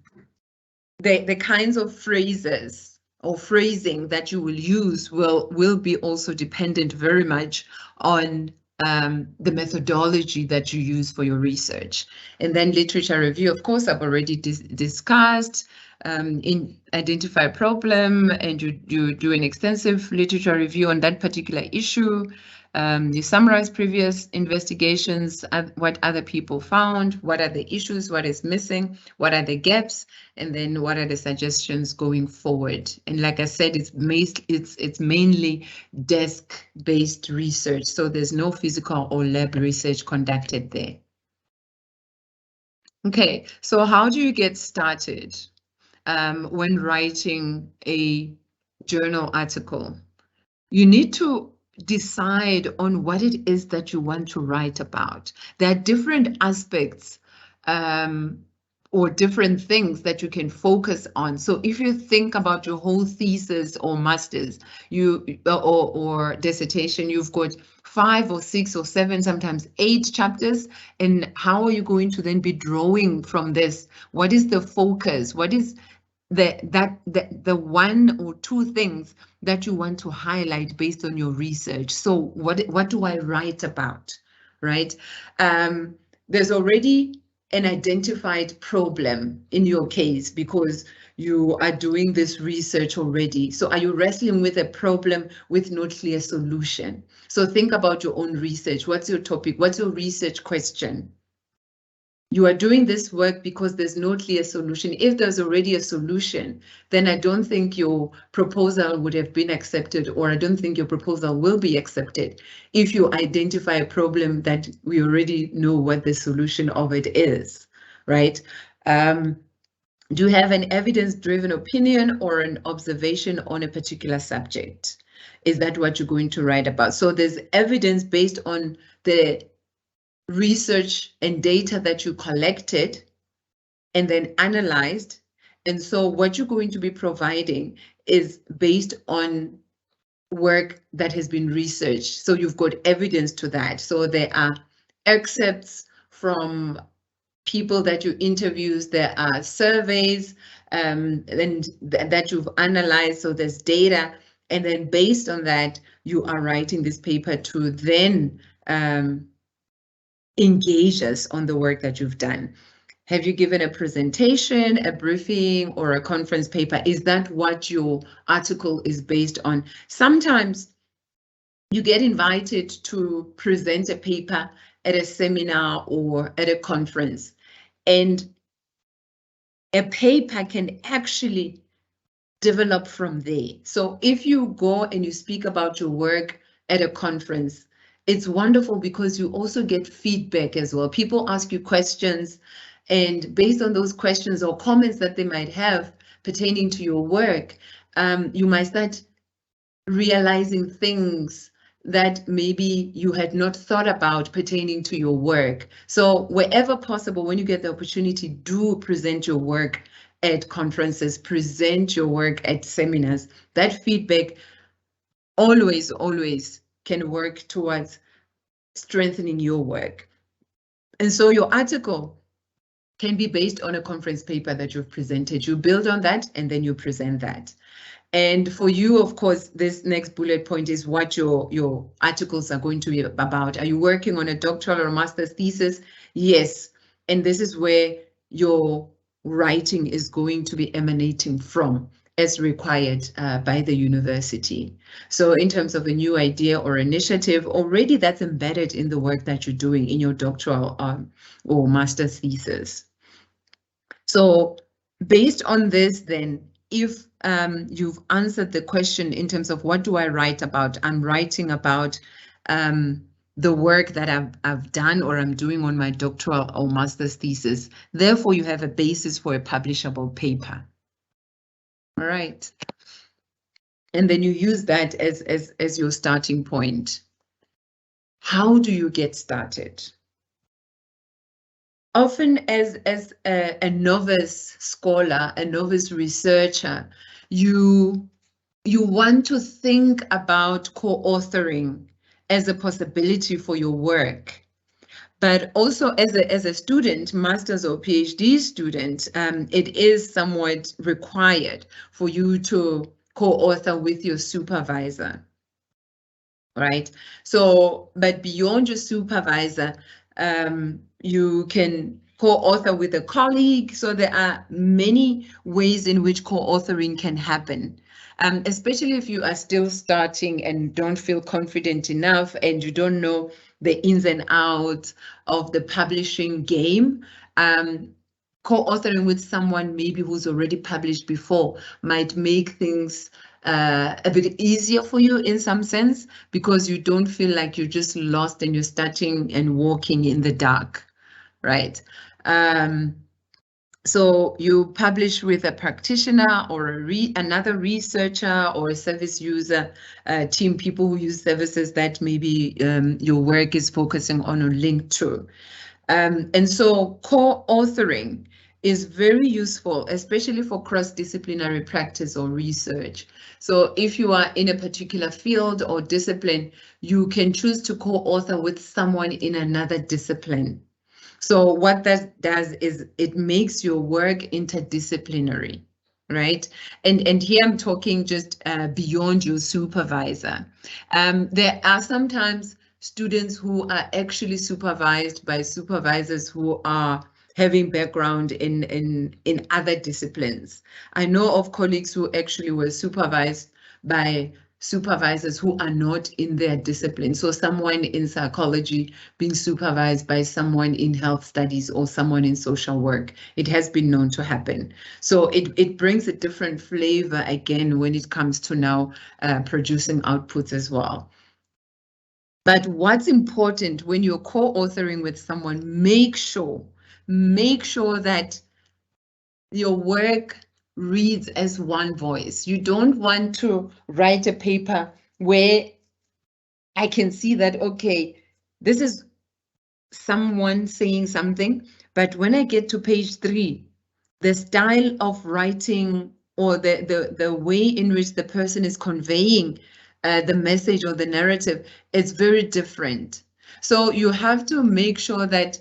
kinds of phrases or phrasing that you will use will be also dependent very much on the methodology that you use for your research. And then literature review, of course, I've already discussed. Identify a problem, and you do an extensive literature review on that particular issue. You summarize previous investigations, what other people found, what are the issues, what is missing, what are the gaps, and then what are the suggestions going forward. And like I said, it's mainly desk-based research, so there's no physical or lab research conducted there. Okay, so how do you get started when writing a journal article? You need to decide on what it is that you want to write about. There are different aspects or different things that you can focus on. So if you think about your whole thesis or master's, or dissertation, you've got 5 or 6 or 7, sometimes 8 chapters. And how are you going to then be drawing from this? What is the focus? What is the 1 or 2 things that you want to highlight based on your research? So what do I write about, right? there's already an identified problem in your case because you are doing this research already. So are you wrestling with a problem with no clear solution? So think about your own research. What's your topic? What's your research question? You are doing this work because there's no clear solution. If there's already a solution, then I don't think your proposal would have been accepted, or I don't think your proposal will be accepted if you identify a problem that we already know what the solution of it is, right? Do you have an evidence-driven opinion or an observation on a particular subject? Is that what you're going to write about? So there's evidence based on the research and data that you collected and then analyzed. And so what you're going to be providing is based on work that has been researched. So you've got evidence to that. So there are excerpts from people that you interviews, there are surveys and that you've analyzed. So there's data. And then based on that, you are writing this paper to then engage us on the work that you've done. Have you given a presentation, a briefing, or a conference paper? Is that what your article is based on? Sometimes you get invited to present a paper at a seminar or at a conference, and a paper can actually develop from there. So if you go and you speak about your work at a conference, it's wonderful because you also get feedback as well. People ask you questions, and based on those questions or comments that they might have pertaining to your work, you might start realizing things that maybe you had not thought about pertaining to your work. So wherever possible, when you get the opportunity, do present your work at conferences, present your work at seminars. That feedback always can work towards strengthening your work. And so your article can be based on a conference paper that you've presented. You build on that and then you present that. And for you, of course, this next bullet point is what your articles are going to be about. Are you working on a doctoral or master's thesis? Yes. And this is where your writing is going to be emanating from, as required by the university. So in terms of a new idea or initiative, already that's embedded in the work that you're doing in your doctoral or master's thesis. So based on this, then, if you've answered the question in terms of what do I write about, I'm writing about the work that I've done or I'm doing on my doctoral or master's thesis. Therefore, you have a basis for a publishable paper. All right. And then you use that as your starting point. How do you get started? Often as a novice scholar, a novice researcher, you want to think about co-authoring as a possibility for your work. But also as a student, master's or PhD student, it is somewhat required for you to co-author with your supervisor, right? So, but beyond your supervisor, you can co-author with a colleague. So there are many ways in which co-authoring can happen. Especially if you are still starting and don't feel confident enough and you don't know the ins and outs of the publishing game, co-authoring with someone maybe who's already published before might make things a bit easier for you in some sense, because you don't feel like you're just lost and you're starting and walking in the dark, right? So you publish with a practitioner or another researcher or a service user team, people who use services that maybe your work is focusing on or linked to. And so co-authoring is very useful, especially for cross-disciplinary practice or research. So if you are in a particular field or discipline, you can choose to co-author with someone in another discipline. So what that does is it makes your work interdisciplinary, right? And here I'm talking just beyond your supervisor. There are sometimes students who are actually supervised by supervisors who are having background in other disciplines. I know of colleagues who actually were supervised by supervisors who are not in their discipline. So someone in psychology being supervised by someone in health studies or someone in social work. It has been known to happen. So it brings a different flavor again when it comes to now producing outputs as well. But what's important when you're co-authoring with someone, make sure that your work reads as one voice. You don't want to write a paper where I can see that, okay, this is someone saying something, but when I get to page 3, the style of writing or the way in which the person is conveying the message or the narrative is very different. So you have to make sure that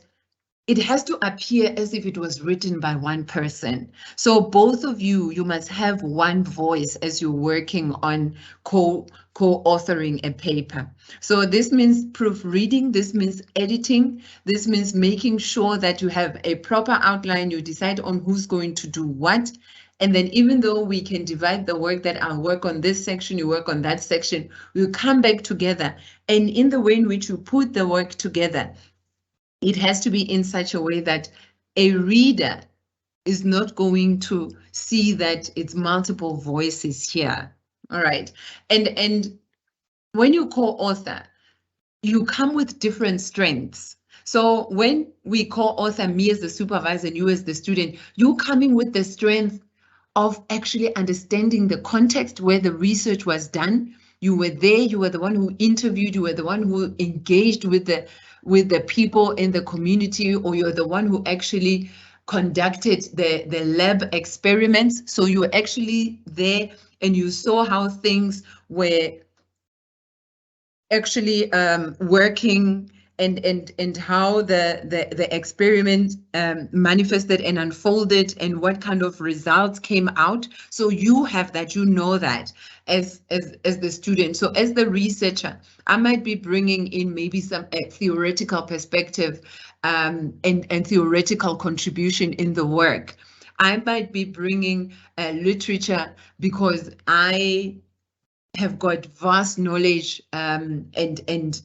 it has to appear as if it was written by one person. So both of you must have one voice as you're working on co-authoring a paper. So this means proofreading, this means editing, this means making sure that you have a proper outline, you decide on who's going to do what. And then even though we can divide the work, that I'll work on this section, you work on that section, we'll come back together. And in the way in which you put the work together, it has to be in such a way that a reader is not going to see that it's multiple voices here. All right. And when you co-author, you come with different strengths. So when we co-author, me as the supervisor and you as the student, you're coming with the strength of actually understanding the context where the research was done. You were there, you were the one who interviewed, you were the one who engaged with the people in the community, or you're the one who actually conducted the lab experiments. So you were actually there and you saw how things were actually working and how the experiment manifested and unfolded and what kind of results came out. So you have that, you know that as the student. So as the researcher, I might be bringing in maybe some theoretical perspective and theoretical contribution in the work. I might be bringing literature because I have got vast knowledge and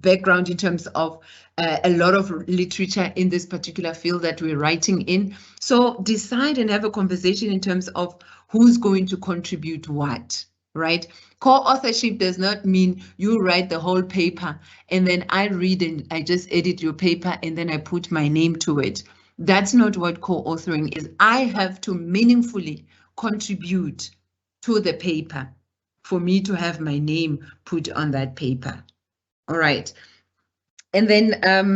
background in terms of a lot of literature in this particular field that we're writing in. So decide and have a conversation in terms of who's going to contribute what, right? Co-authorship does not mean you write the whole paper and then I read and I just edit your paper and then I put my name to it. That's not what co-authoring is. I have to meaningfully contribute to the paper for me to have my name put on that paper. All right. And then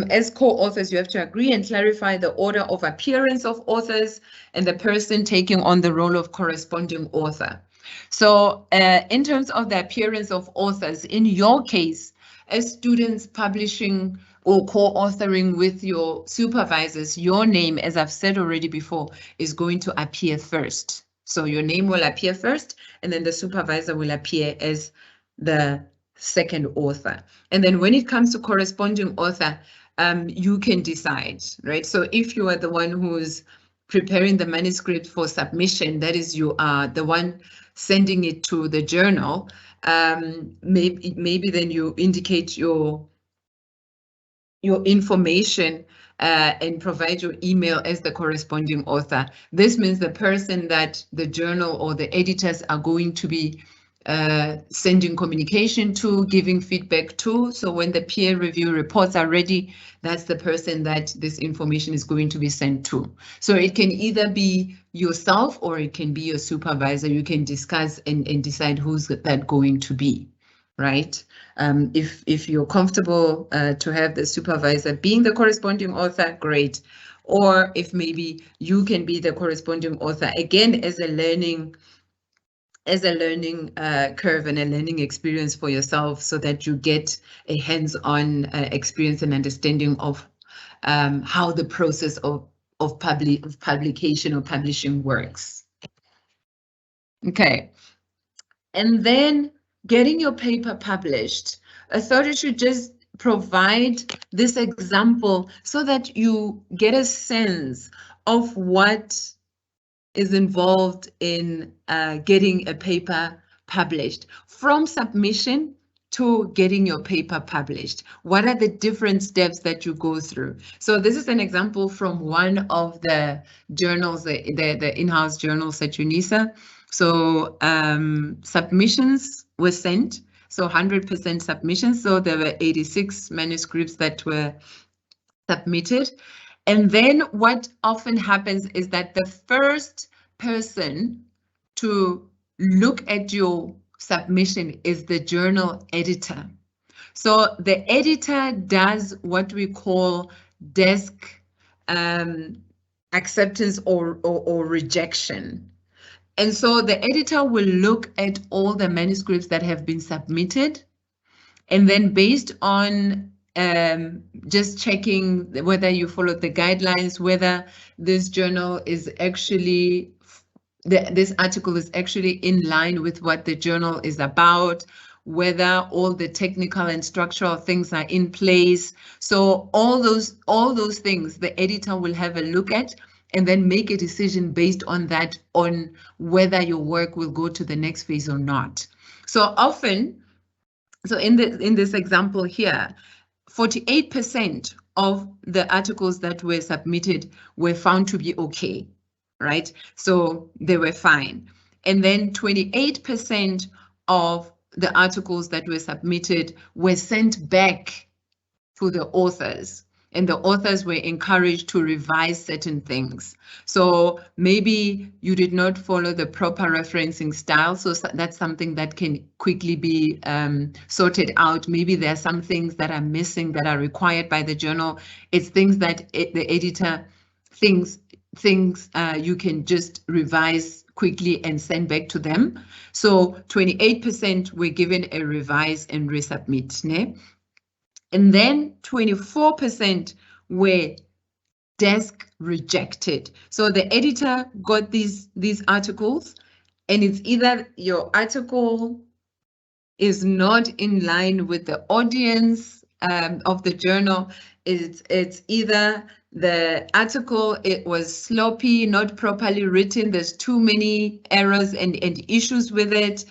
as co-authors, you have to agree and clarify the order of appearance of authors and the person taking on the role of corresponding author. So in terms of the appearance of authors, in your case, as students publishing or co-authoring with your supervisors, your name, as I've said already before, is going to appear first. So your name will appear first, and then the supervisor will appear as the second author. And then when it comes to corresponding author, you can decide, right? So if you are the one who's preparing the manuscript for submission, that is, you are the one sending it to the journal, maybe then you indicate your information and provide your email as the corresponding author. This means the person that the journal or the editors are going to be sending communication to, giving feedback to. So when the peer review reports are ready, that's the person that this information is going to be sent to. So it can either be yourself or it can be your supervisor. You can discuss and decide who's that going to be, right? If you're comfortable to have the supervisor being the corresponding author, great. Or if maybe you can be the corresponding author, again, as a learning curve and a learning experience for yourself, so that you get a hands-on experience and understanding of how the process of publication or publishing works. Okay, and then getting your paper published. I thought I should just provide this example so that you get a sense of what is involved in getting a paper published. From submission to getting your paper published, what are the different steps that you go through? So this is an example from one of the journals, the in-house journals at UNISA. So submissions were sent, so 100% submissions. So there were 86 manuscripts that were submitted. And then what often happens is that the first person to look at your submission is the journal editor. So the editor does what we call desk acceptance or rejection. And so the editor will look at all the manuscripts that have been submitted, and then based on just checking whether you followed the guidelines, whether this journal is actually, this article is actually in line with what the journal is about, whether all the technical and structural things are in place. So all those things the editor will have a look at and then make a decision based on that, on whether your work will go to the next phase or not. So often, so in this example here, 48% of the articles that were submitted were found to be okay, right? So they were fine. And then 28% of the articles that were submitted were sent back to the authors, and the authors were encouraged to revise certain things. So maybe you did not follow the proper referencing style, so that's something that can quickly be sorted out. Maybe there are some things that are missing that are required by the journal. It's things that the editor thinks you can just revise quickly and send back to them. So 28% were given a revise and resubmit, ne? And then 24% were desk rejected. So the editor got these articles, and it's either your article is not in line with the audience of the journal, it's either the article, it was sloppy, not properly written, there's too many errors and issues with it.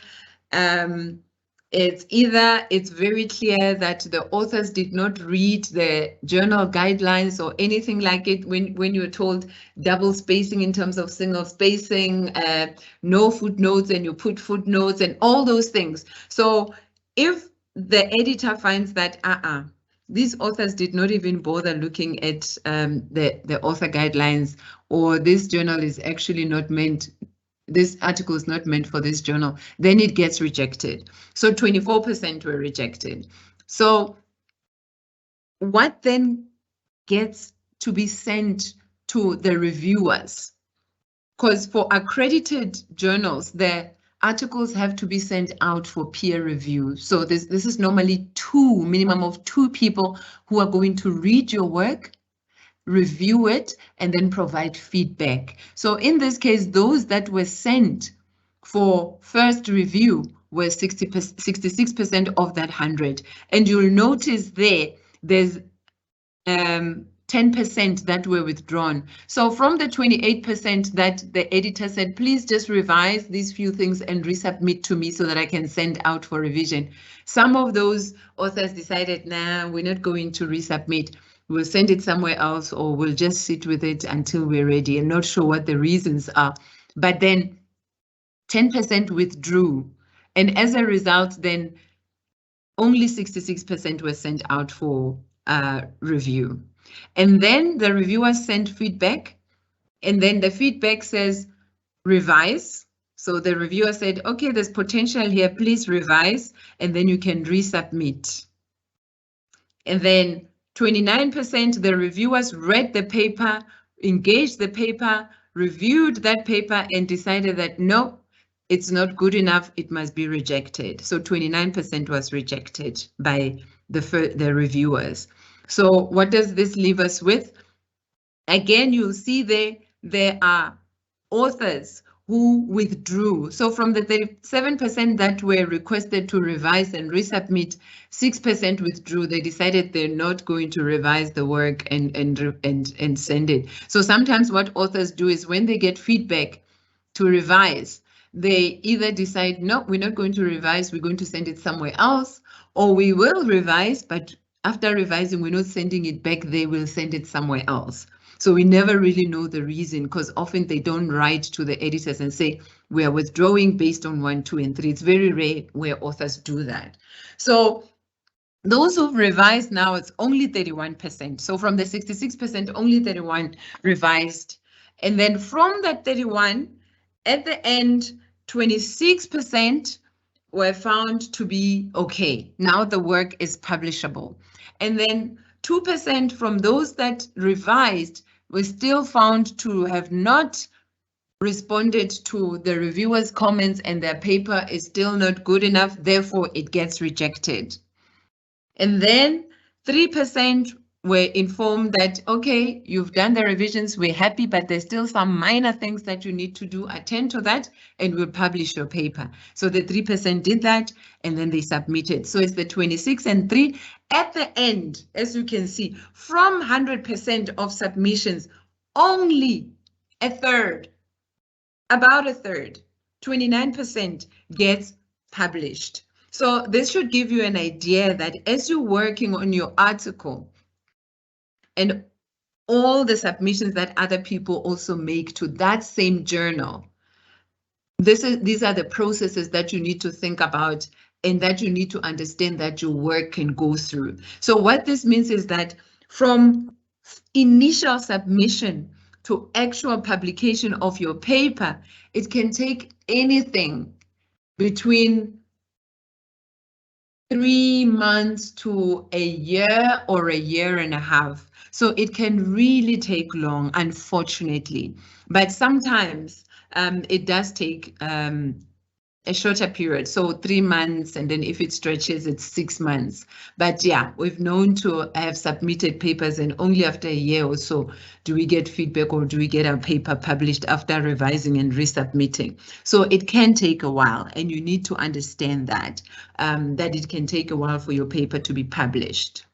It's either it's very clear that the authors did not read the journal guidelines or anything like it, when you're told double spacing in terms of single spacing, no footnotes and you put footnotes and all those things. So if the editor finds that these authors did not even bother looking at the author guidelines, or this journal is actually not meant, this article is not meant for this journal, then it gets rejected. So 24% were rejected. So what then gets to be sent to the reviewers? Because for accredited journals, the articles have to be sent out for peer review. So this is normally minimum of two people who are going to read your work, review it, and then provide feedback. So in this case, those that were sent for first review were 66% of that 100. And you'll notice there's 10% that were withdrawn. So from the 28% that the editor said, please just revise these few things and resubmit to me so that I can send out for revision, some of those authors decided, nah, we're not going to resubmit. We'll send it somewhere else, or we'll just sit with it until we're ready. I'm not sure what the reasons are. But then 10% withdrew. And as a result, then only 66% were sent out for review. And then the reviewers sent feedback. And then the feedback says, revise. So the reviewer said, okay, there's potential here, please revise. And then you can resubmit. And then 29%, the reviewers read the paper, engaged the paper, reviewed that paper, and decided that no, it's not good enough, it must be rejected. So 29% was rejected by the reviewers. So what does this leave us with? Again, you'll see there are authors who withdrew. So from the 37% that were requested to revise and resubmit, 6% withdrew. They decided they're not going to revise the work and send it. So sometimes what authors do is when they get feedback to revise, they either decide, no, we're not going to revise, we're going to send it somewhere else, or we will revise, but after revising, we're not sending it back, they will send it somewhere else. So we never really know the reason, because often they don't write to the editors and say, we are withdrawing based on 1, 2, and 3. It's very rare where authors do that. So those who've revised now, it's only 31%. So from the 66%, only 31 revised. And then from that 31, at the end, 26% were found to be okay. Now the work is publishable. And then 2% from those that revised were still found to have not responded to the reviewer's comments and their paper is still not good enough, therefore it gets rejected. And then 3% were informed that, okay, you've done the revisions, we're happy, but there's still some minor things that you need to do, attend to that, and we'll publish your paper. So the 3% did that, and then they submitted. So it's the 26 and 3. At the end, as you can see, from 100% of submissions, only a third, about a third, 29% gets published. So this should give you an idea that as you're working on your article and all the submissions that other people also make to that same journal, these are the processes that you need to think about and that you need to understand that your work can go through. So what this means is that from initial submission to actual publication of your paper, it can take anything between 3 months to a year or a year and a half. So it can really take long, unfortunately. But sometimes it does take a shorter period, so 3 months, and then if it stretches, it's 6 months. But yeah, we've known to have submitted papers, and only after a year or so do we get feedback or do we get our paper published after revising and resubmitting. So it can take a while, and you need to understand that, that it can take a while for your paper to be published.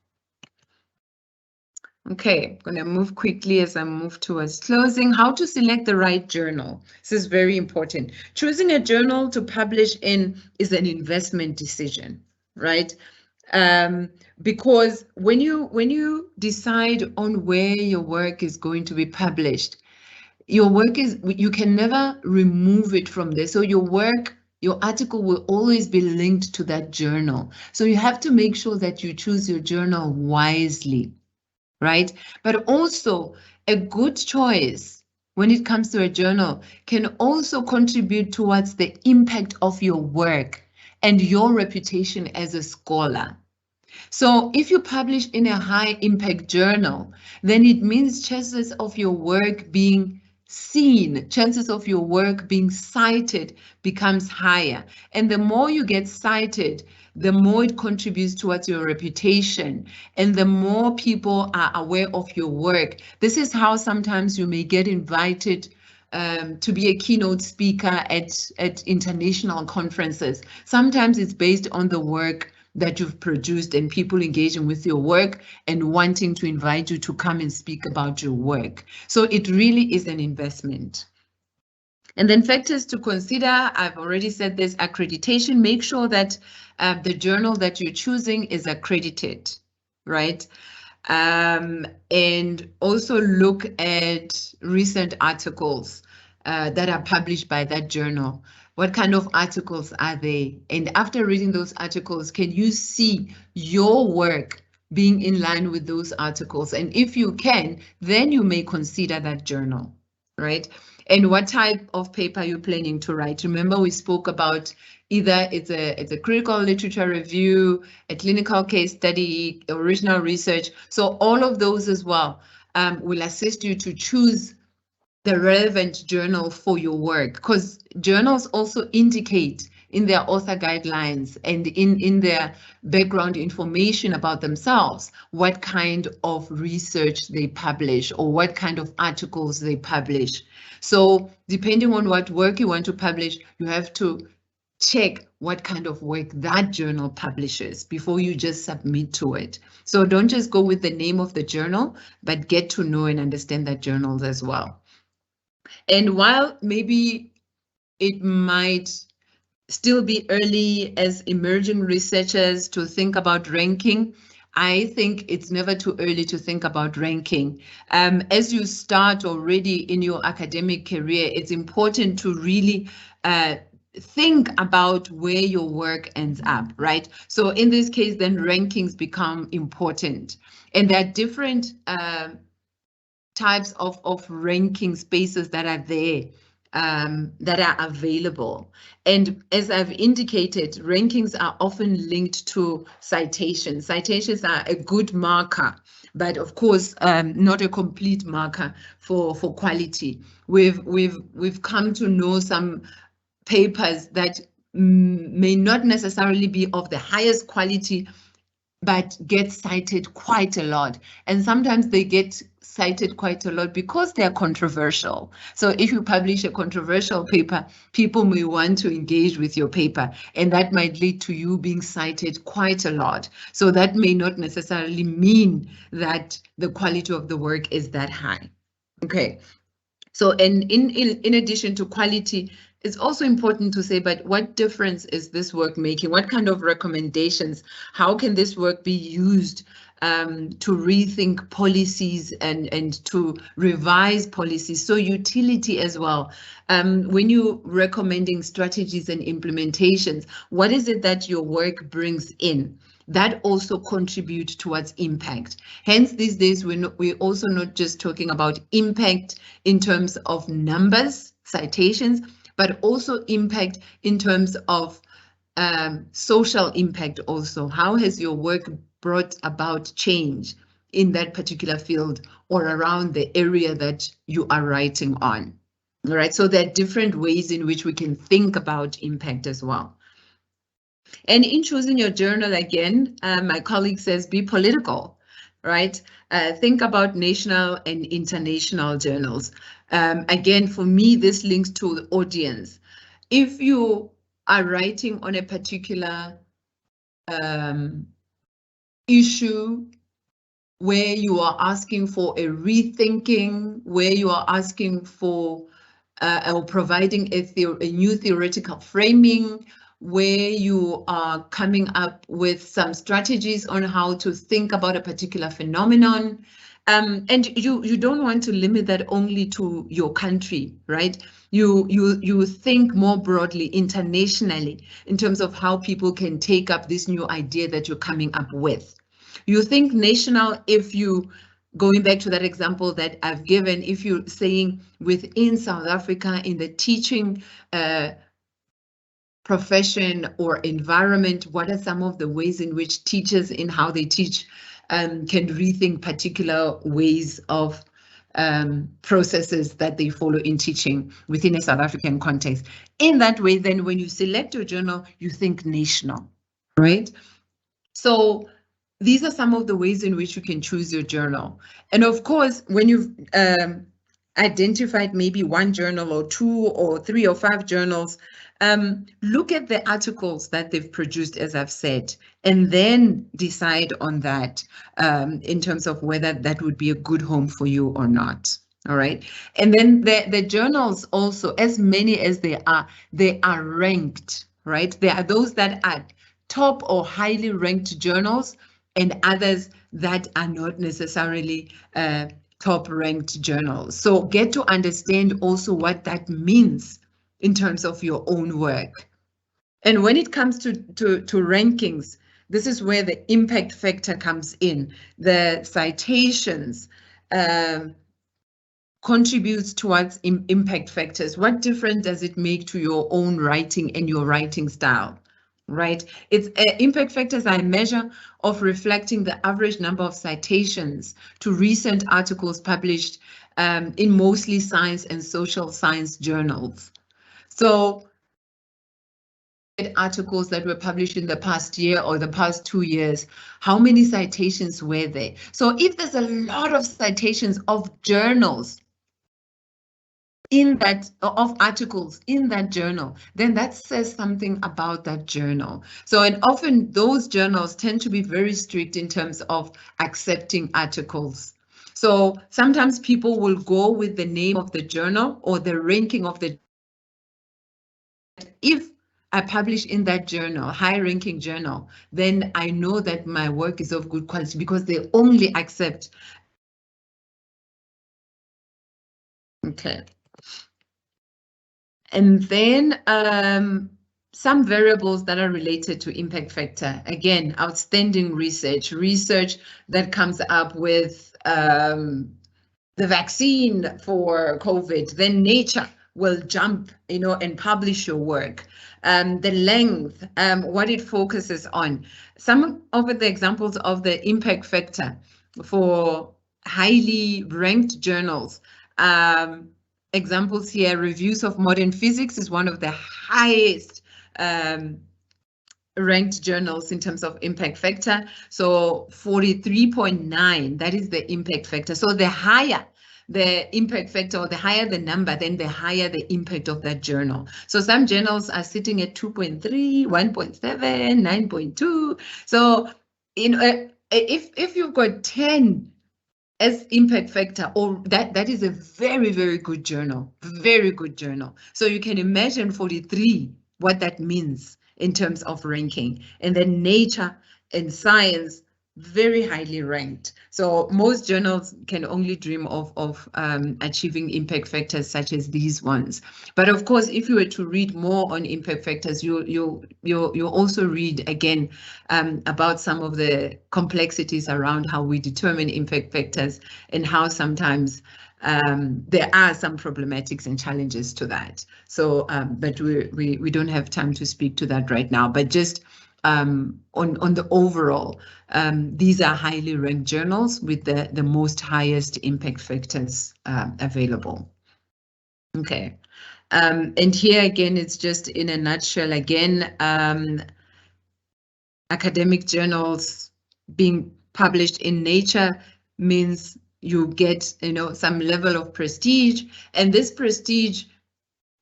Okay, I'm going to move quickly as I move towards closing. How to select the right journal. This is very important. Choosing a journal to publish in is an investment decision, right? Because when you decide on where your work is going to be published, your work is, you can never remove it from there. So your article will always be linked to that journal. So you have to make sure that you choose your journal wisely. Right? But also a good choice when it comes to a journal can also contribute towards the impact of your work and your reputation as a scholar. So if you publish in a high impact journal, then it means chances of your work being seen, chances of your work being cited becomes higher. And the more you get cited, the more it contributes towards your reputation and the more people are aware of your work. This is how sometimes you may get invited to be a keynote speaker at international conferences. Sometimes it's based on the work that you've produced and people engaging with your work and wanting to invite you to come and speak about your work. So it really is an investment. And then factors to consider, I've already said this, accreditation. Make sure that the journal that you're choosing is accredited, right? And also look at recent articles that are published by that journal. What kind of articles are they? And after reading those articles, can you see your work being in line with those articles? And if you can, then you may consider that journal, right? And what type of paper you're planning to write. Remember, we spoke about either it's a critical literature review, a clinical case study, original research. So all of those as well will assist you to choose the relevant journal for your work, because journals also indicate in their author guidelines and in their background information about themselves, what kind of research they publish or what kind of articles they publish. So depending on what work you want to publish, you have to check what kind of work that journal publishes before you just submit to it. So don't just go with the name of the journal, but get to know and understand that journals as well. And while maybe it might still be early as emerging researchers to think about ranking, I think it's never too early to think about ranking. As you start already in your academic career, it's important to really think about where your work ends up, right? So in this case, then rankings become important. And there are different types of ranking spaces that are there, that are available. And as I've indicated, rankings are often linked to citations. Citations are a good marker, but of course, not a complete marker for quality. We've come to know some papers that may not necessarily be of the highest quality, but get cited quite a lot. And sometimes they get cited quite a lot because they're controversial. So if you publish a controversial paper, people may want to engage with your paper, and that might lead to you being cited quite a lot. So that may not necessarily mean that the quality of the work is that high. Okay. So, and in addition to quality, it's also important to say, but what difference is this work making? What kind of recommendations? How can this work be used to rethink policies and to revise policies? So utility as well. When you're recommending strategies and implementations, what is it that your work brings in? That also contribute towards impact. Hence, these days, we're also not just talking about impact in terms of numbers, citations, but also impact in terms of social impact also. How has your work brought about change in that particular field or around the area that you are writing on? All right, so there are different ways in which we can think about impact as well. And in choosing your journal, again, my colleague says, be political, right? Think about national and international journals. Again, for me, this links to the audience. If you are writing on a particular issue where you are asking for a rethinking, where you are asking for or providing a new theoretical framing, where you are coming up with some strategies on how to think about a particular phenomenon. And you don't want to limit that only to your country, right? You think more broadly, internationally, in terms of how people can take up this new idea that you're coming up with. You think national if you, going back to that example that I've given, if you're saying within South Africa in the teaching profession or environment, what are some of the ways in which teachers in how they teach can rethink particular ways of processes that they follow in teaching within a South African context. In that way, then when you select your journal, you think national, right? So these are some of the ways in which you can choose your journal. And of course, when you've identified maybe one journal or 2 or 3 or 5 journals, look at the articles that they've produced, as I've said, and then decide on that in terms of whether that would be a good home for you or not. All right. And then the journals also, as many as they are ranked, right? There are those that are top or highly ranked journals and others that are not necessarily top ranked journals. So get to understand also what that means in terms of your own work. And when it comes to rankings, this is where the impact factor comes in. The citations contributes towards impact factors. What difference does it make to your own writing and your writing style? Right, it's impact factors are a measure of reflecting the average number of citations to recent articles published in mostly science and social science journals. So articles that were published in the past year or the past 2 years, how many citations were there? So if there's a lot of citations of journals in that, of articles in that journal, then that says something about that journal. So, and often those journals tend to be very strict in terms of accepting articles. So sometimes people will go with the name of the journal or the ranking of the, if I publish in that journal, high-ranking journal, then I know that my work is of good quality because they only accept. Okay. And then some variables that are related to impact factor. Again, outstanding research that comes up with the vaccine for COVID, then Nature will jump, and publish your work. The length, what it focuses on. Some of the examples of the impact factor for highly ranked journals. Examples here, Reviews of Modern Physics is one of the highest ranked journals in terms of impact factor. So 43.9, that is the impact factor. So the higher the impact factor, or the higher the number, then the higher the impact of that journal. So some journals are sitting at 2.3, 1.7, 9.2. So if you've got 10 as impact factor, or that is a very, very good journal, very good journal. So you can imagine 43, what that means in terms of ranking. And then Nature and Science, very highly ranked. So most journals can only dream of achieving impact factors such as these ones. But of course, if you were to read more on impact factors, you'll also read again about some of the complexities around how we determine impact factors and how sometimes there are some problematics and challenges to that. So, but we don't have time to speak to that right now. But just on the overall, these are highly ranked journals with the most highest impact factors available. Okay. And here again, it's just in a nutshell again, academic journals being published in Nature means you get, some level of prestige, and this prestige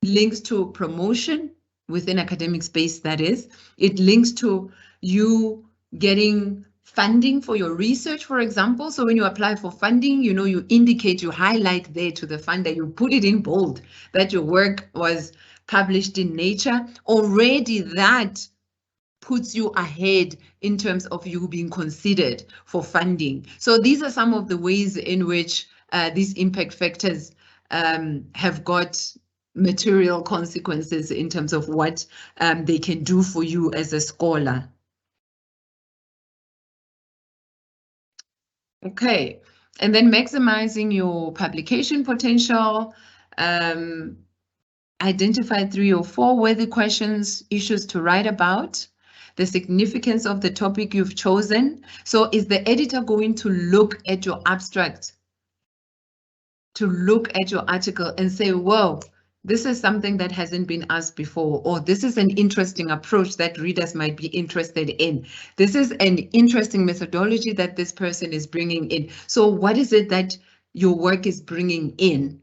links to promotion within academic space. That is, it links to you getting funding for your research, for example. So when you apply for funding, you indicate, you highlight there to the funder, you put it in bold that your work was published in Nature. Already that puts you ahead in terms of you being considered for funding. So these are some of the ways in which these impact factors have got material consequences in terms of what they can do for you as a scholar. Okay, and then maximizing your publication potential. Identify 3 or 4 worthy questions, issues to write about, the significance of the topic you've chosen. So is the editor going to look at your abstract, to look at your article and say, whoa, this is something that hasn't been asked before, or this is an interesting approach that readers might be interested in. This is an interesting methodology that this person is bringing in. So what is it that your work is bringing in,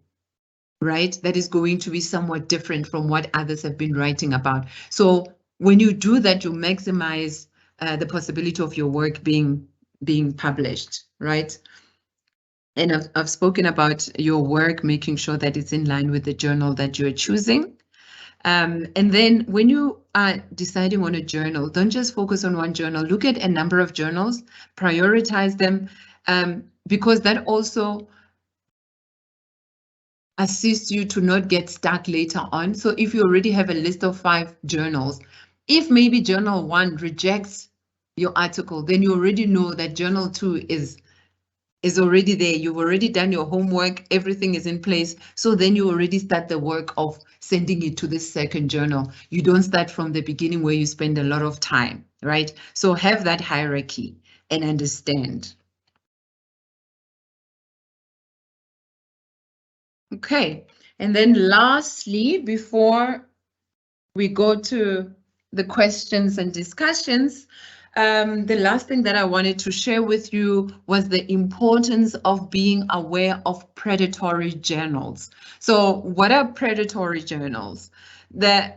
right? That is going to be somewhat different from what others have been writing about. So when you do that, you maximize the possibility of your work being published, right? And I've spoken about your work, making sure that it's in line with the journal that you're choosing. And then when you are deciding on a journal, don't just focus on one journal. Look at a number of journals, prioritize them, because that also assists you to not get stuck later on. So if you already have a list of 5 journals, if maybe journal 1 rejects your article, then you already know that journal 2 is already there. You've already done your homework, everything is in place. So then you already start the work of sending it to the second journal. You don't start from the beginning where you spend a lot of time, right? So have that hierarchy and understand. Okay, and then lastly, before we go to the questions and discussions, the last thing that I wanted to share with you was the importance of being aware of predatory journals. So what are predatory journals? The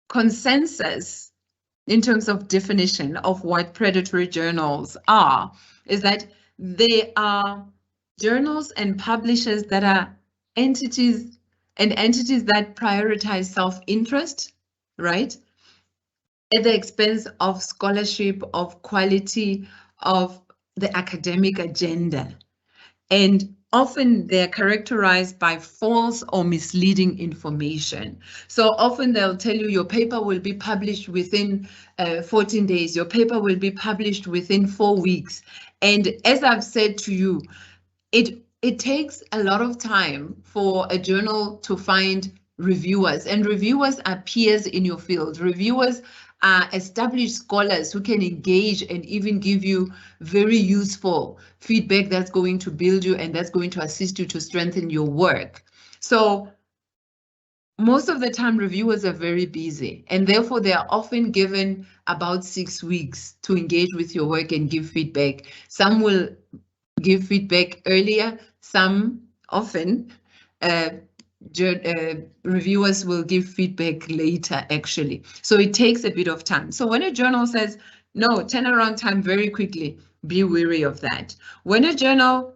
consensus in terms of definition of what predatory journals are is that they are journals and publishers that are entities that prioritize self-interest, right? At the expense of scholarship, of quality, of the academic agenda. And often they're characterized by false or misleading information. So often they'll tell you your paper will be published within 14 days, your paper will be published within 4 weeks. And as I've said to you, it takes a lot of time for a journal to find reviewers, and reviewers are peers in your field. Reviewers are established scholars who can engage and even give you very useful feedback that's going to build you and that's going to assist you to strengthen your work. So most of the time reviewers are very busy, and therefore they are often given about 6 weeks to engage with your work and give feedback. Some will give feedback earlier, some often reviewers will give feedback later, actually. So it takes a bit of time. So when a journal says, no, turnaround time very quickly, be wary of that. When a journal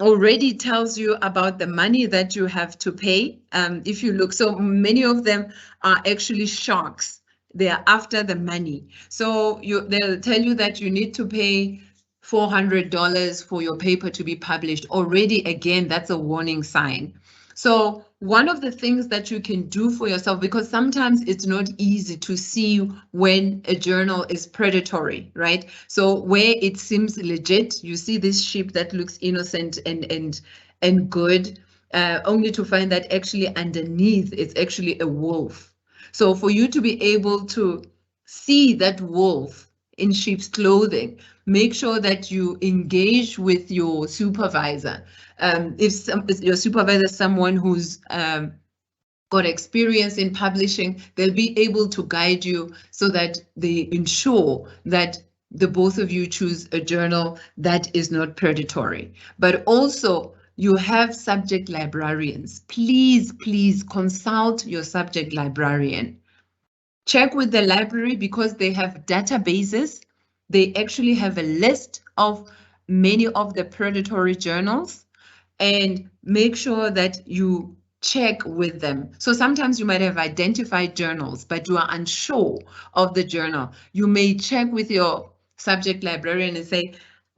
already tells you about the money that you have to pay, if you look, so many of them are actually sharks. They are after the money. So they'll tell you that you need to pay $400 for your paper to be published. Already, again, that's a warning sign. So one of the things that you can do for yourself, because sometimes it's not easy to see when a journal is predatory, right? So where it seems legit, you see this sheep that looks innocent and good, only to find that actually underneath it's actually a wolf. So for you to be able to see that wolf in sheep's clothing, make sure that you engage with your supervisor. If your supervisor is someone who's got experience in publishing, they'll be able to guide you so that they ensure that the both of you choose a journal that is not predatory. But also, you have subject librarians. Please, please consult your subject librarian. Check with the library because they have databases. They actually have a list of many of the predatory journals, and make sure that you check with them. So sometimes you might have identified journals, but you are unsure of the journal. You may check with your subject librarian and say,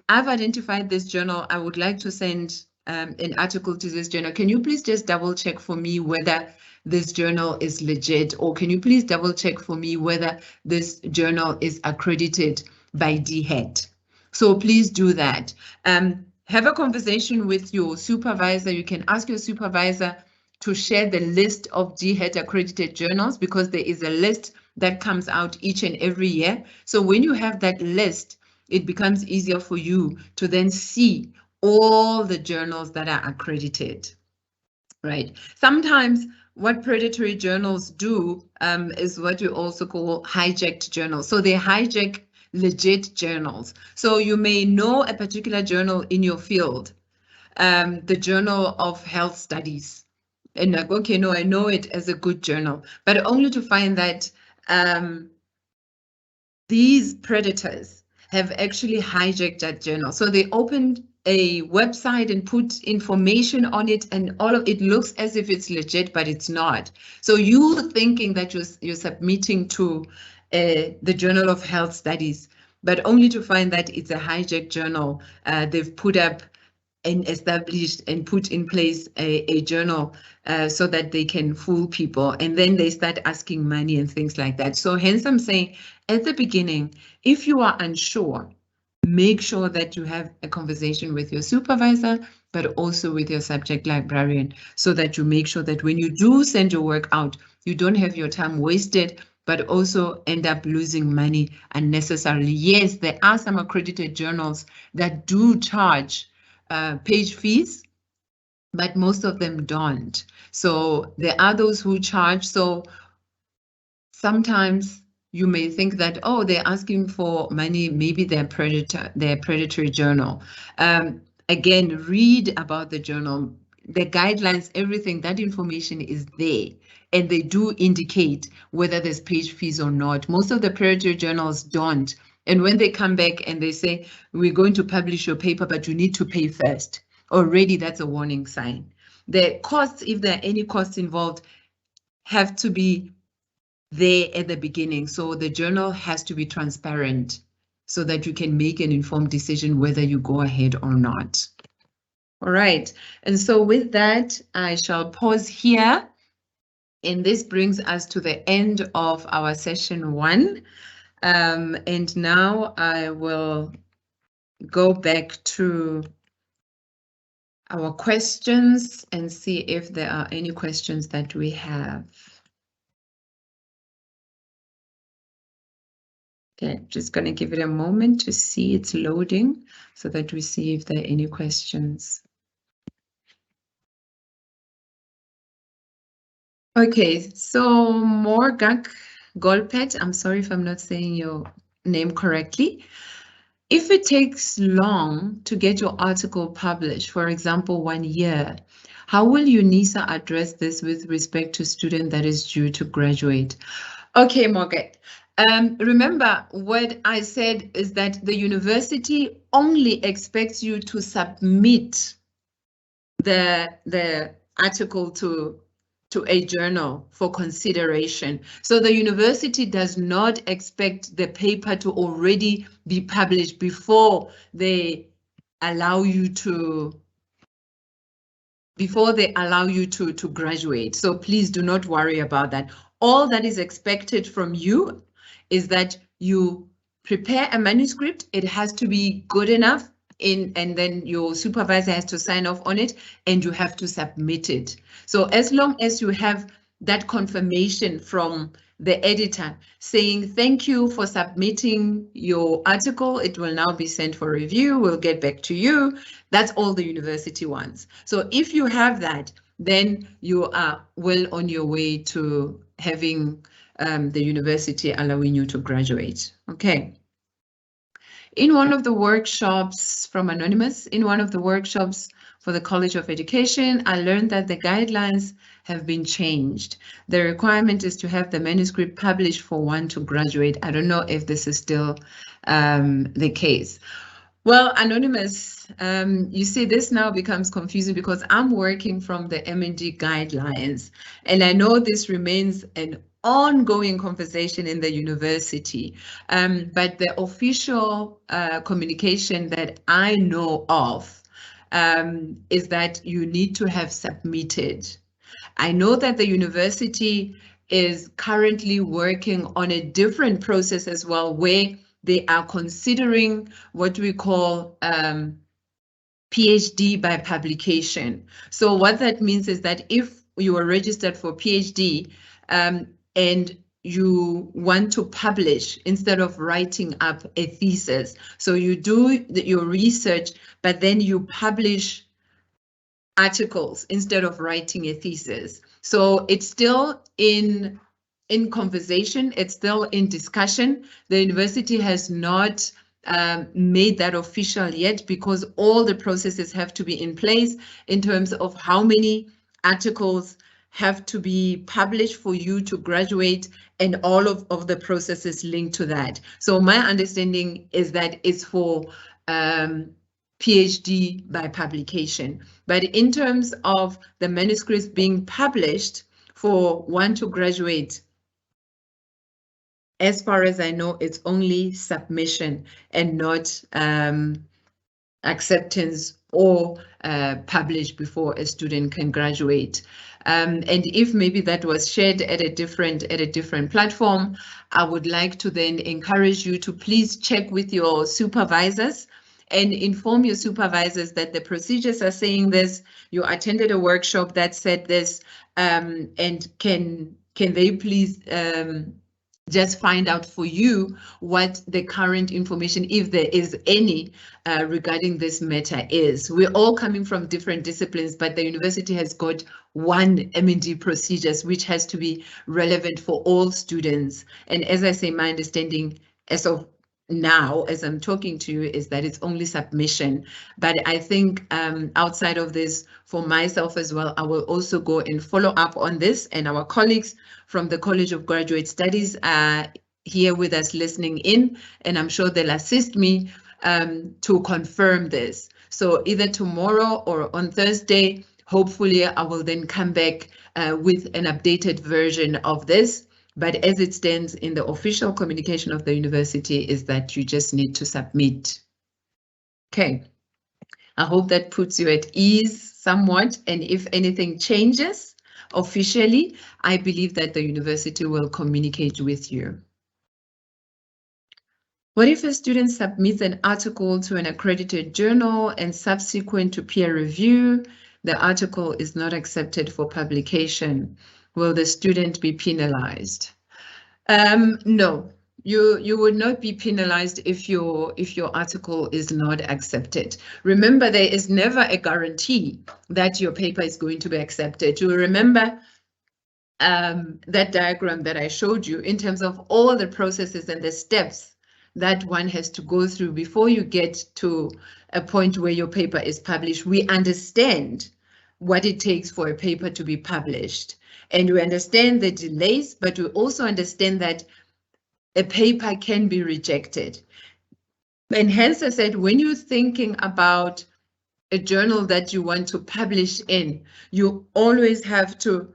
I've identified this journal. I would like to send an article to this journal. Can you please just double check for me whether this journal is legit, or can you please double check for me whether this journal is accredited by DHET? So please do that. Have a conversation with your supervisor. You can ask your supervisor to share the list of DHET accredited journals, because there is a list that comes out each and every year. So when you have that list, it becomes easier for you to then see all the journals that are accredited, right? Sometimes what predatory journals do is what you also call hijacked journals. So they hijack legit journals. So you may know a particular journal in your field, the Journal of Health Studies. And like, okay, no, I know it as a good journal, but only to find that these predators have actually hijacked that journal. So they opened a website and put information on it, and all of it looks as if it's legit, but it's not. So you thinking that you're submitting to the Journal of Health Studies, but only to find that it's a hijacked journal. They've put up and established and put in place a journal so that they can fool people, and then they start asking money and things like that. So hence I'm saying at the beginning, if you are unsure, make sure that you have a conversation with your supervisor, but also with your subject librarian, so that you make sure that when you do send your work out, you don't have your time wasted, but also end up losing money unnecessarily. Yes, there are some accredited journals that do charge page fees, but most of them don't. So there are those who charge. So sometimes you may think that, oh, they're asking for money, maybe they're predatory journal. Again, read about the journal, the guidelines, everything, that information is there. And they do indicate whether there's page fees or not. Most of the predatory journals don't. And when they come back and they say, we're going to publish your paper, but you need to pay first, already that's a warning sign. The costs, if there are any costs involved, have to be there at the beginning. So the journal has to be transparent so that you can make an informed decision whether you go ahead or not. All right. And so with that, I shall pause here. And this brings us to the end of our session 1. And now I will go back to our questions and see if there are any questions that we have. Okay, just going to give it a moment to see it's loading so that we see if there are any questions. Okay, so Morgak Golpet, I'm sorry if I'm not saying your name correctly. If it takes long to get your article published, for example, 1 year, how will UNISA address this with respect to student that is due to graduate? Okay, Morgak. Remember what I said is that the university only expects you to submit the article to a journal for consideration. So the university does not expect the paper to already be published before they allow you to graduate. So please do not worry about that. All that is expected from you is that you prepare a manuscript. It has to be good enough, and then your supervisor has to sign off on it, and you have to submit it. So as long as you have that confirmation from the editor saying, thank you for submitting your article, it will now be sent for review, we'll get back to you. That's all the university wants. So if you have that, then you are well on your way to having the university allowing you to graduate. Okay. In one of the workshops from Anonymous, in one of the workshops for the College of Education, I learned that the guidelines have been changed. The requirement is to have the manuscript published for one to graduate. I don't know if this is still the case. Well, Anonymous, you see, this now becomes confusing because I'm working from the M&D guidelines, and I know this remains an ongoing conversation in the university, but the official communication that I know of is that you need to have submitted. I know that the university is currently working on a different process as well, where they are considering what we call PhD by publication. So what that means is that if you are registered for PhD and you want to publish instead of writing up a thesis, so you do your research, but then you publish articles instead of writing a thesis. So it's still in conversation, it's still in discussion. The university has not made that official yet because all the processes have to be in place in terms of how many articles have to be published for you to graduate, and all of the processes linked to that. So my understanding is that it's for PhD by publication. But in terms of the manuscripts being published for one to graduate, as far as I know, it's only submission and not acceptance or published before a student can graduate. And if maybe that was shared at a different platform, I would like to then encourage you to please check with your supervisors and inform your supervisors that the procedures are saying this, you attended a workshop that said this, and can they please just find out for you what the current information, if there is any, regarding this matter is. We're all coming from different disciplines, but the university has got one M&D procedures which has to be relevant for all students. And as I say, my understanding as of now, as I'm talking to you, is that it's only submission. But I think outside of this, for myself as well, I will also go and follow up on this, and our colleagues from the College of Graduate Studies are here with us listening in, and I'm sure they'll assist me to confirm this. So either tomorrow or on Thursday, hopefully I will then come back with an updated version of this. But as it stands in the official communication of the university is that you just need to submit. Okay, I hope that puts you at ease somewhat. And if anything changes officially, I believe that the university will communicate with you. What if a student submits an article to an accredited journal and subsequent to peer review, the article is not accepted for publication? Will the student be penalized? No, you would not be penalized if your article is not accepted. Remember, there is never a guarantee that your paper is going to be accepted. You remember that diagram that I showed you in terms of all the processes and the steps that one has to go through before you get to a point where your paper is published. We understand what it takes for a paper to be published. And we understand the delays, but we also understand that a paper can be rejected. And hence I said, when you're thinking about a journal that you want to publish in, you always have to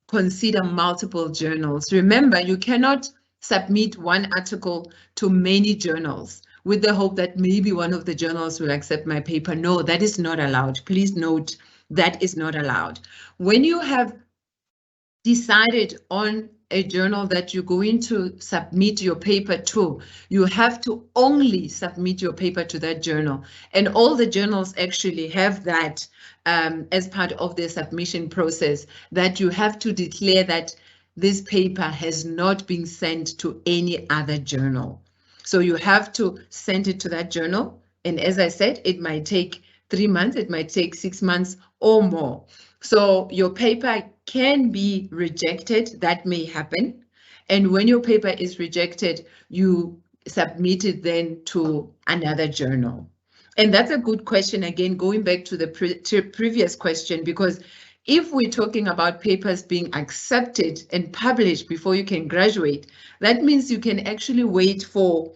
consider multiple journals. Remember, you cannot submit one article to many journals with the hope that maybe one of the journals will accept my paper. No, that is not allowed. Please note that is not allowed. When you have decided on a journal that you're going to submit your paper to, you have to only submit your paper to that journal. And all the journals actually have that as part of their submission process, that you have to declare that this paper has not been sent to any other journal. So you have to send it to that journal. And as I said, it might take 3 months, it might take 6 months or more. So your paper can be rejected, that may happen. And when your paper is rejected, you submit it then to another journal. And that's a good question, again, going back to the previous question, because if we're talking about papers being accepted and published before you can graduate, that means you can actually wait for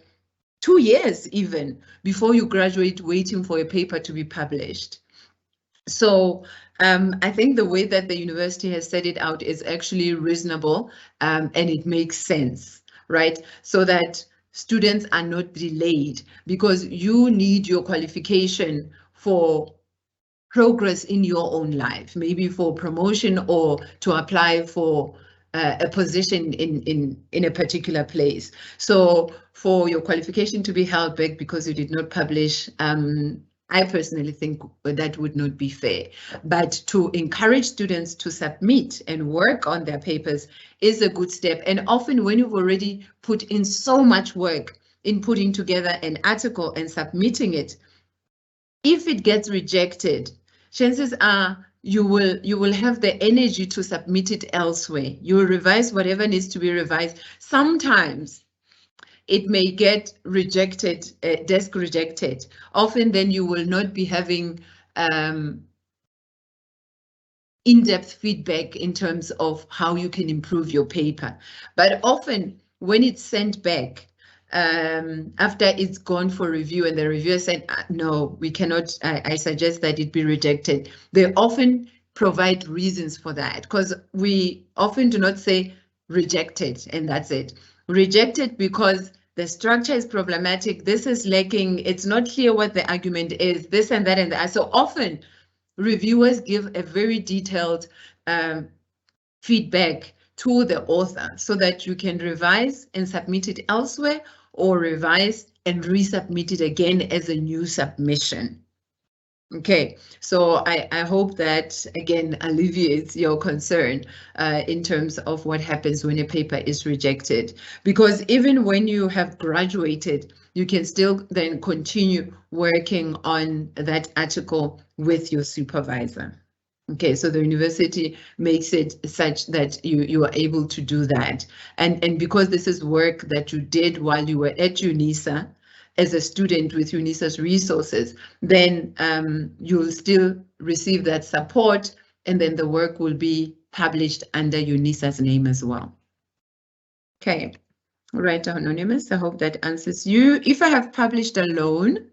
2 years even before you graduate, waiting for a paper to be published. So I think the way that the university has set it out is actually reasonable, and it makes sense, right? So that students are not delayed, because you need your qualification for progress in your own life, maybe for promotion or to apply for a position in a particular place. So for your qualification to be held back because you did not publish, I personally think that would not be fair. But to encourage students to submit and work on their papers is a good step. And often when you've already put in so much work in putting together an article and submitting it, if it gets rejected, chances are you will have the energy to submit it elsewhere. You will revise whatever needs to be revised. Sometimes it may get rejected, desk rejected. Often then you will not be having in-depth feedback in terms of how you can improve your paper. But often when it's sent back, after it's gone for review and the reviewer said, no, we cannot, I suggest that it be rejected. They often provide reasons for that, because we often do not say rejected and that's it. Rejected because the structure is problematic, this is lacking, it's not clear what the argument is, this and that and that. So often reviewers give a very detailed feedback to the author so that you can revise and submit it elsewhere, or revise and resubmit it again as a new submission. Okay, so I hope that, again, alleviates your concern in terms of what happens when a paper is rejected. Because even when you have graduated, you can still then continue working on that article with your supervisor. Okay, so the university makes it such that you are able to do that. And because this is work that you did while you were at UNISA, as a student with UNISA's resources, then you'll still receive that support, and then the work will be published under UNISA's name as well. Okay, all right, Anonymous, I hope that answers you. If I have published alone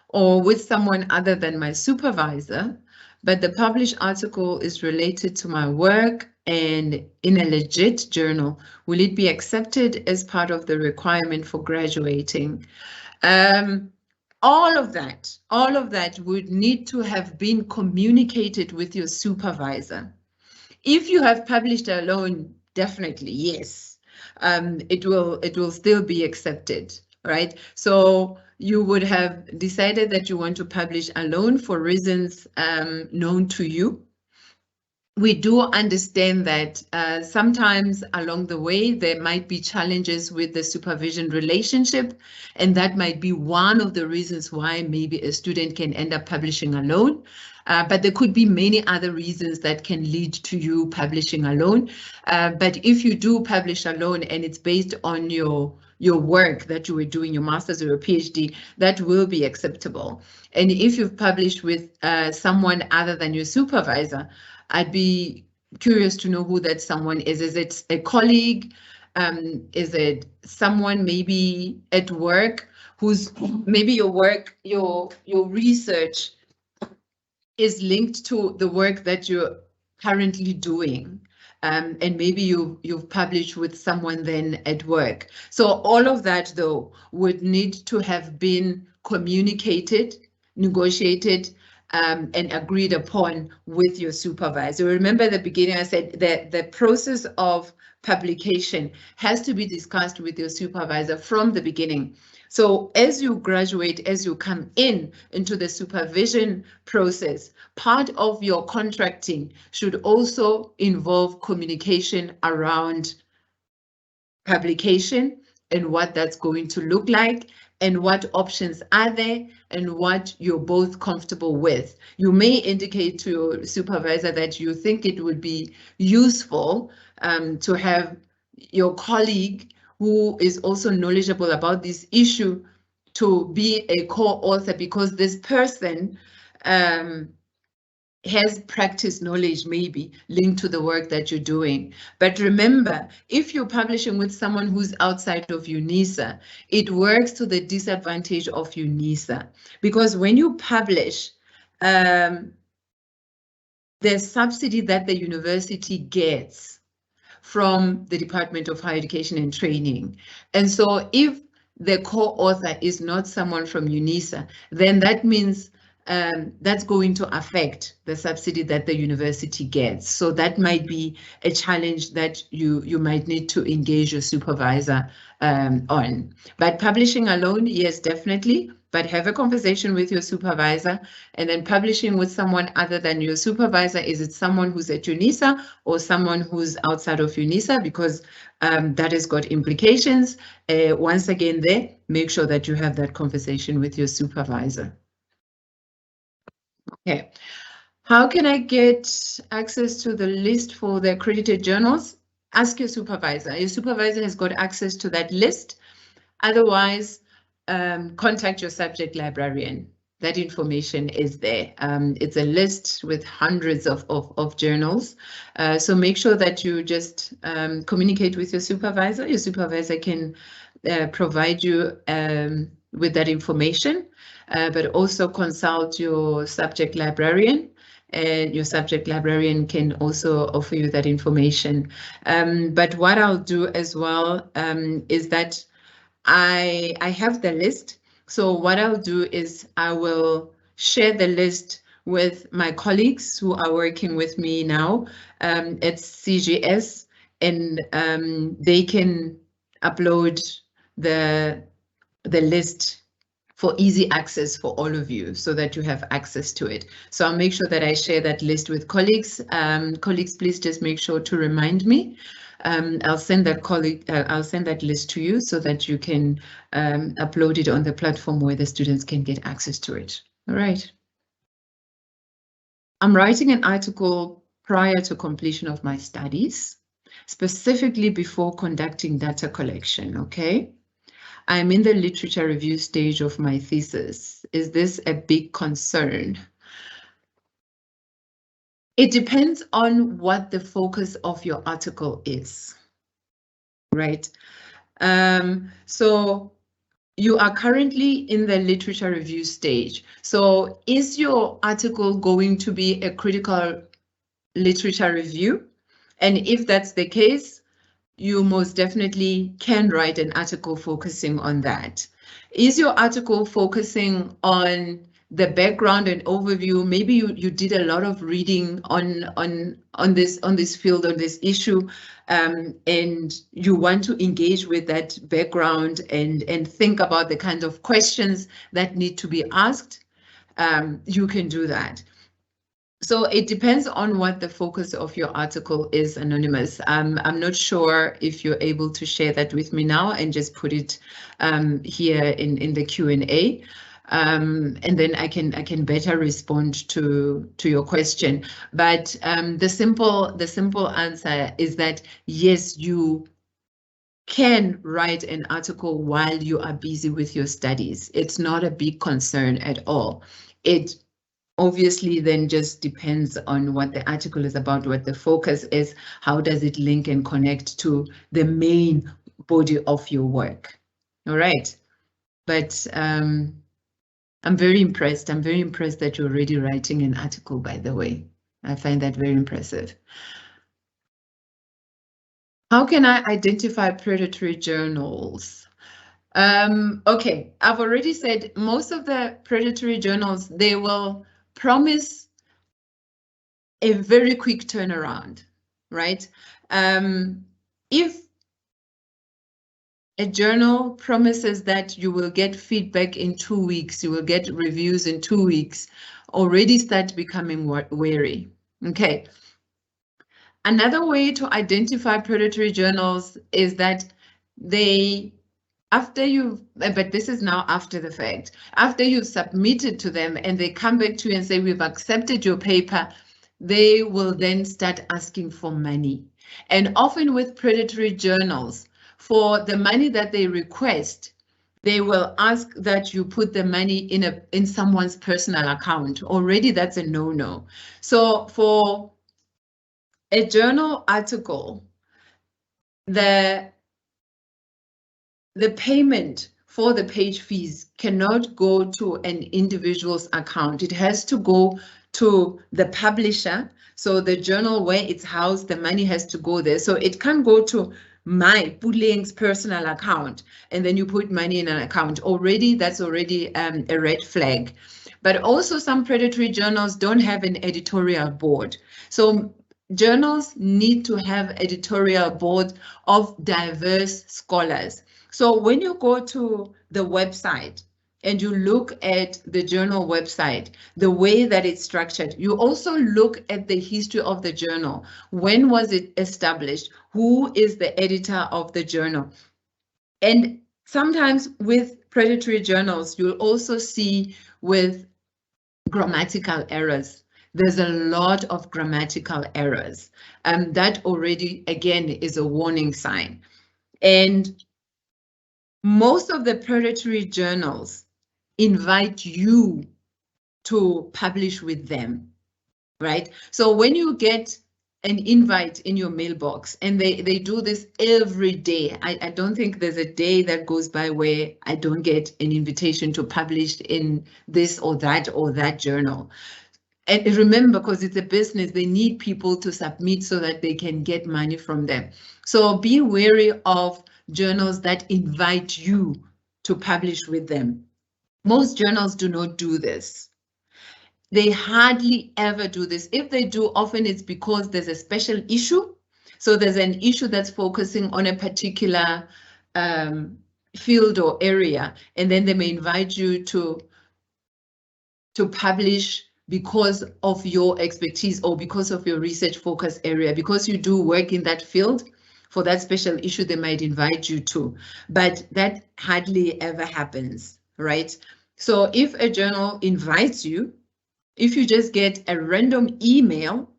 or with someone other than my supervisor, but the published article is related to my work and in a legit journal, will it be accepted as part of the requirement for graduating? All of that would need to have been communicated with your supervisor. If you have published alone, definitely, yes, it will still be accepted, right? So you would have decided that you want to publish alone for reasons known to you. We do understand that sometimes along the way, there might be challenges with the supervision relationship, and that might be one of the reasons why maybe a student can end up publishing alone. But there could be many other reasons that can lead to you publishing alone. But if you do publish alone and it's based on your work that you were doing, your master's or your PhD, that will be acceptable. And if you've published with someone other than your supervisor, I'd be curious to know who that someone is. Is it a colleague? Is it someone maybe at work who's maybe your work, your research is linked to the work that you're currently doing? And maybe you've published with someone then at work. So all of that, though, would need to have been communicated, negotiated, and agreed upon with your supervisor. Remember at the beginning I said that the process of publication has to be discussed with your supervisor from the beginning. So as you graduate, as you come into the supervision process, part of your contracting should also involve communication around publication and what that's going to look like and what options are there and what you're both comfortable with. You may indicate to your supervisor that you think it would be useful to have your colleague who is also knowledgeable about this issue to be a co-author, because this person has practice knowledge maybe linked to the work that you're doing. But remember, if you're publishing with someone who's outside of UNISA, it works to the disadvantage of UNISA, because when you publish, the subsidy that the university gets from the Department of Higher Education and Training. And so if the co-author is not someone from UNISA, then that means that's going to affect the subsidy that the university gets. So that might be a challenge that you might need to engage your supervisor on. But publishing alone, yes, definitely. But have a conversation with your supervisor, and then publishing with someone other than your supervisor. Is it someone who's at UNISA or someone who's outside of UNISA? Because that has got implications. Once again, there, make sure that you have that conversation with your supervisor. Okay, how can I get access to the list for the accredited journals? Ask your supervisor. Your supervisor has got access to that list. Otherwise, contact your subject librarian. That information is there. It's a list with hundreds of journals. So make sure that you just communicate with your supervisor. Your supervisor can provide you with that information, but also consult your subject librarian. And your subject librarian can also offer you that information. But what I'll do as well is that I have the list. So what I'll do is I will share the list with my colleagues who are working with me now at CGS, and they can upload the list for easy access for all of you so that you have access to it. So I'll make sure that I share that list with colleagues. Colleagues, please just make sure to remind me. I'll send that list to you so that you can upload it on the platform where the students can get access to it. All right. I'm writing an article prior to completion of my studies, specifically before conducting data collection, okay? I'm in the literature review stage of my thesis. Is this a big concern? It depends on what the focus of your article is, right? So you are currently in the literature review stage. So is your article going to be a critical literature review? And if that's the case, you most definitely can write an article focusing on that. Is your article focusing on the background and overview? Maybe you did a lot of reading on this field, on this issue, and you want to engage with that background and think about the kind of questions that need to be asked. You can do that. So it depends on what the focus of your article is, Anonymous. I'm not sure if you're able to share that with me now and just put it here in the Q&A. And then I can better respond to your question. But the simple answer is that yes, you can write an article while you are busy with your studies. It's not a big concern at all. It obviously then just depends on what the article is about, what the focus is, how does it link and connect to the main body of your work. All right. But I'm very impressed. I'm very impressed that you're already writing an article, by the way. I find that very impressive. How can I identify predatory journals? Okay, I've already said most of the predatory journals, they will promise a very quick turnaround, right? If a journal promises that you will get feedback in 2 weeks, you will get reviews in 2 weeks, already start becoming wary. Okay. Another way to identify predatory journals is that but this is now after the fact, after you've submitted to them and they come back to you and say, we've accepted your paper, they will then start asking for money. And often with predatory journals, for the money that they request, they will ask that you put the money in someone's personal account. Already that's a no-no. So for a journal article, the payment for the page fees cannot go to an individual's account. It has to go to the publisher. So the journal where it's housed, the money has to go there. So it can't go to my Puleng's personal account and then you put money in an account. That's already a red flag. But also some predatory journals don't have an editorial board. So journals need to have editorial board of diverse scholars. So when you go to the website and you look at the journal website, the way that it's structured, you also look at the history of the journal. When was it established? Who is the editor of the journal? And sometimes with predatory journals, you'll also see with grammatical errors. There's a lot of grammatical errors. That already, again, is a warning sign. And most of the predatory journals invite you to publish with them, right? So when you get an invite in your mailbox, and they do this every day, I don't think there's a day that goes by where I don't get an invitation to publish in this or that journal. And remember, because it's a business, they need people to submit so that they can get money from them. So be wary of journals that invite you to publish with them. Most journals do not do this. They hardly ever do this. If they do, often it's because there's a special issue. So there's an issue that's focusing on a particular field or area, and then they may invite you to publish because of your expertise or because of your research focus area, because you do work in that field. For that special issue, they might invite you to, but that hardly ever happens, right? So if a journal invites you, if you just get a random email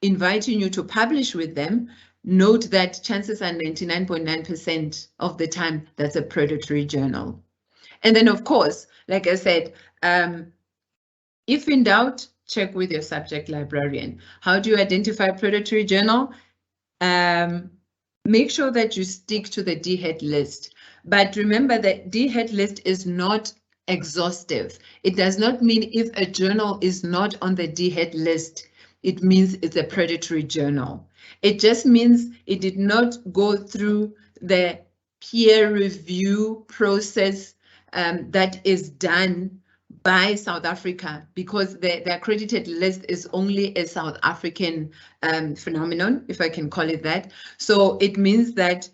inviting you to publish with them, note that chances are 99.9% of the time that's a predatory journal. And then, of course, like I said, if in doubt, check with your subject librarian. How do you identify a predatory journal? Make sure that you stick to the DHET list. But remember that DHET list is not exhaustive. It does not mean if a journal is not on the DHET list, it means it's a predatory journal. It just means it did not go through the peer review process that is done by South Africa, because the accredited list is only a South African phenomenon, if I can call it that. So it means that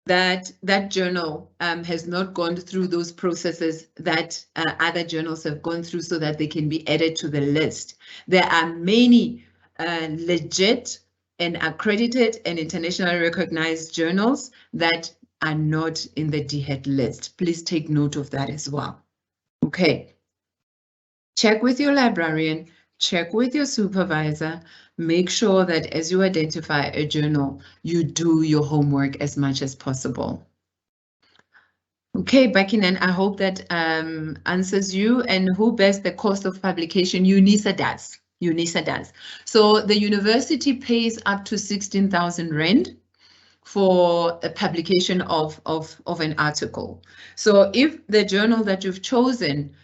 that journal has not gone through those processes that other journals have gone through so that they can be added to the list. There are many legit and accredited and internationally recognized journals that are not in the DHET list. Please take note of that as well. Okay. Check with your librarian, check with your supervisor, make sure that as you identify a journal, you do your homework as much as possible. Okay, Bakinan, I hope that answers you. And who bears the cost of publication? UNISA does. UNISA does. So the university pays up to 16,000 Rand for a publication of an article. So if the journal that you've chosen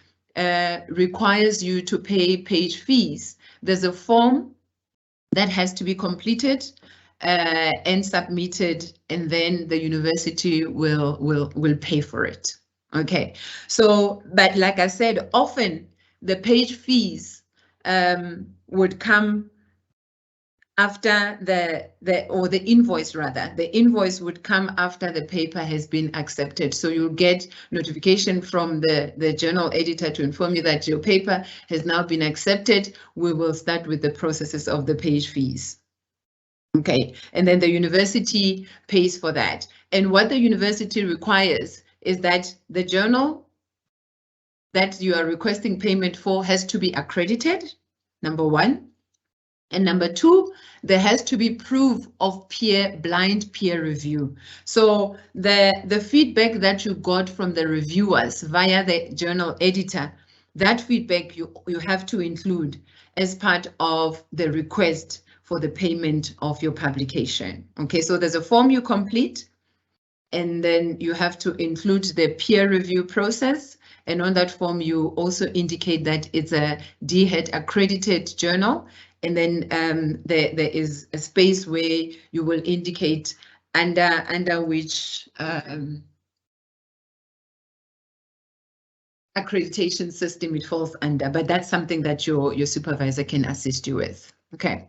requires you to pay page fees, there's a form that has to be completed and submitted, and then the university will pay for it. Okay, so but like I said, often the page fees would come after the invoice rather. The invoice would come after the paper has been accepted. So you'll get notification from the journal editor to inform you that your paper has now been accepted. We will start with the processes of the page fees. Okay, and then the university pays for that. And what the university requires is that the journal that you are requesting payment for has to be accredited, number one. And number two, there has to be proof of blind peer review. So the feedback that you got from the reviewers via the journal editor, that feedback you have to include as part of the request for the payment of your publication. Okay, so there's a form you complete, and then you have to include the peer review process. And on that form, you also indicate that it's a DHET accredited journal. And then there is a space where you will indicate under which accreditation system it falls under, but that's something that your supervisor can assist you with. Okay.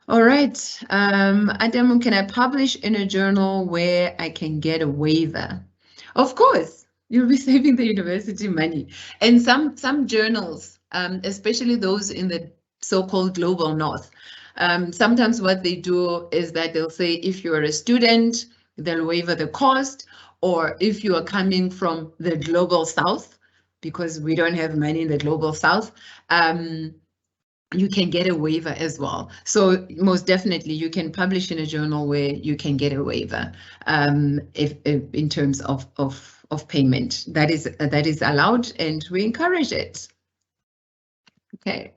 All right. Adam, can I publish in a journal where I can get a waiver? Of course, you'll be saving the university money. And some journals, especially those in the so-called global north, sometimes what they do is that they'll say if you're a student, they'll waiver the cost, or if you are coming from the global south, because we don't have money in the global south, you can get a waiver as well. So most definitely you can publish in a journal where you can get a waiver if in terms of payment. That is allowed, and we encourage it. Okay.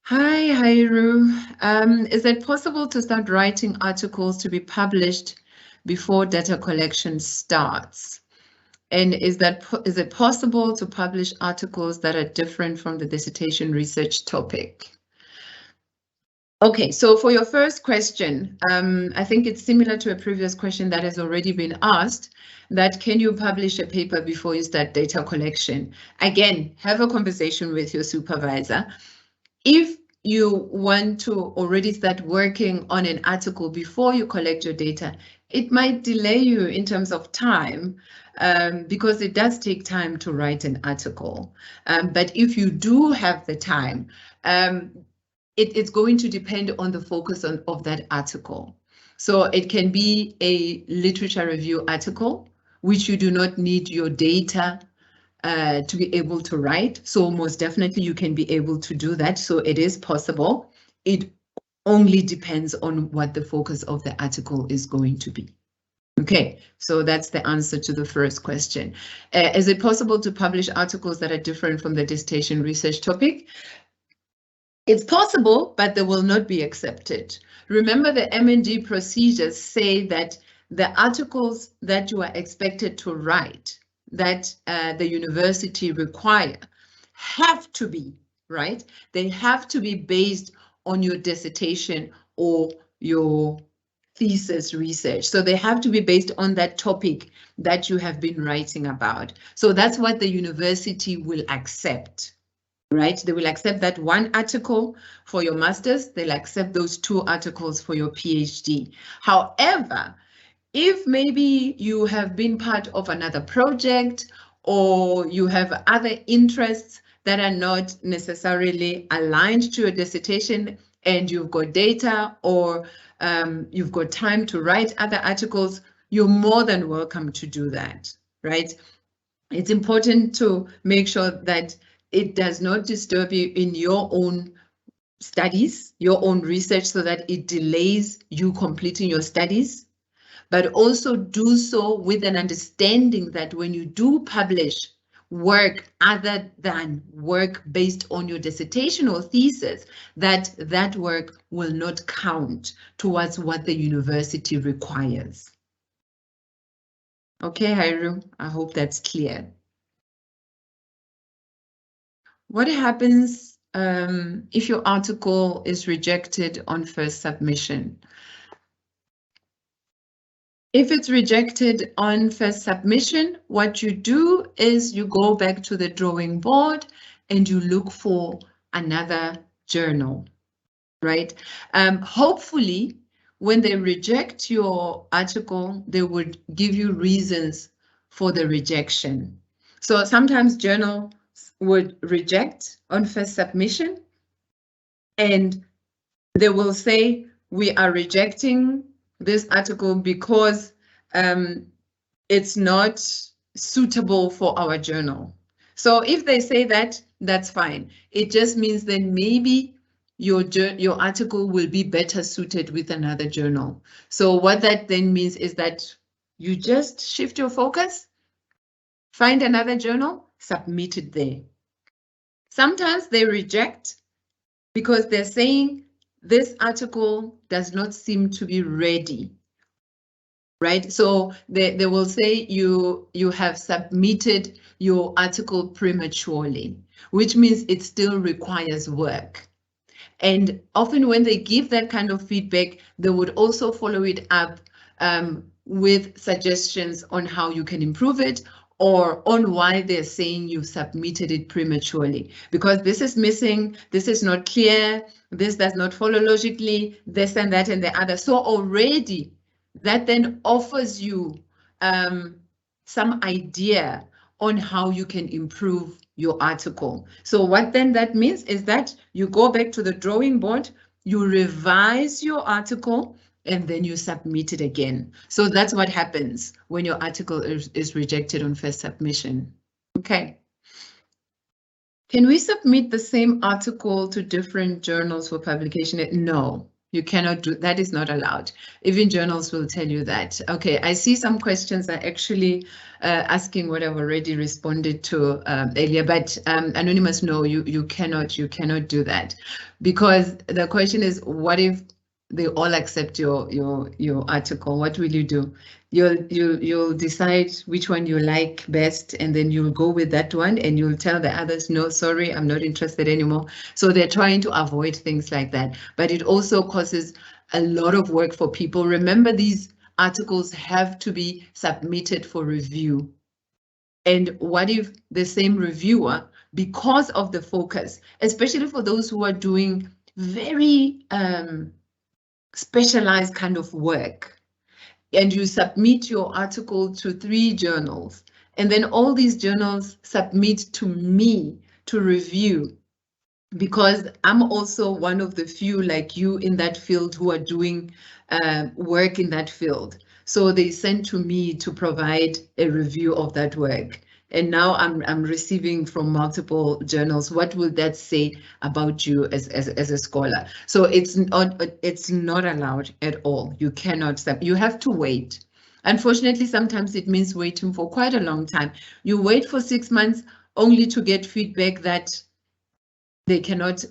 Hi, Hairu. Is it possible to start writing articles to be published before data collection starts? And is it possible to publish articles that are different from the dissertation research topic? Okay, so for your first question, I think it's similar to a previous question that has already been asked, that can you publish a paper before you start data collection? Again, have a conversation with your supervisor. If you want to already start working on an article before you collect your data, it might delay you in terms of time, because it does take time to write an article. But if you do have the time, it's going to depend on the focus of that article. So it can be a literature review article, which you do not need your data to be able to write. So most definitely you can be able to do that. So it is possible. It only depends on what the focus of the article is going to be. Okay, so that's the answer to the first question. Is it possible to publish articles that are different from the dissertation research topic? It's possible, but they will not be accepted. Remember, the M&D procedures say that the articles that you are expected to write, that the university require, have to be, right? They have to be based on your dissertation or your thesis research. So they have to be based on that topic that you have been writing about. So that's what the university will accept. Right? They will accept that one article for your master's, they'll accept those 2 articles for your PhD. However, if maybe you have been part of another project or you have other interests that are not necessarily aligned to your dissertation and you've got data or you've got time to write other articles, you're more than welcome to do that, right? It's important to make sure that it does not disturb you in your own studies, your own research, so that it delays you completing your studies, but also do so with an understanding that when you do publish work other than work based on your dissertation or thesis, that work will not count towards what the university requires. Okay, Hairu, I hope that's clear. What happens if your article is rejected on first submission? If it's rejected on first submission, what you do is you go back to the drawing board and you look for another journal, right? Hopefully, when they reject your article, they would give you reasons for the rejection. So sometimes journals would reject on first submission, and they will say, we are rejecting this article because it's not suitable for our journal. So if they say that, that's fine. It just means then maybe your article will be better suited with another journal. So what that then means is that you just shift your focus, find another journal, submit it there. Sometimes they reject because they're saying this article does not seem to be ready, right? So they will say you have submitted your article prematurely, which means it still requires work. And often when they give that kind of feedback, they would also follow it up with suggestions on how you can improve it, or on why they're saying you've submitted it prematurely, because this is missing, this is not clear, this does not follow logically, this and that and the other. So already that then offers you some idea on how you can improve your article. So what then that means is that you go back to the drawing board, you revise your article, and then you submit it again. So that's what happens when your article is rejected on first submission. Okay. Can we submit the same article to different journals for publication? No, you cannot do that. Is not allowed. Even journals will tell you that. Okay, I see some questions are actually asking what I've already responded to earlier, but Anonymous, no, you cannot do that, because the question is, what if they all accept your article? What will you do? You'll decide which one you like best, and then you'll go with that one, and you'll tell the others, no, sorry, I'm not interested anymore. So they're trying to avoid things like that, but it also causes a lot of work for people. Remember, these articles have to be submitted for review. And what if the same reviewer, because of the focus, especially for those who are doing very specialized kind of work, and you submit your article to 3 journals, and then all these journals submit to me to review, because I'm also one of the few like you in that field who are doing work in that field. So they sent to me to provide a review of that work. And now I'm receiving from multiple journals. What will that say about you as a scholar? So it's not allowed at all. You cannot, you have to wait. Unfortunately, sometimes it means waiting for quite a long time. You wait for 6 months only to get feedback that they cannot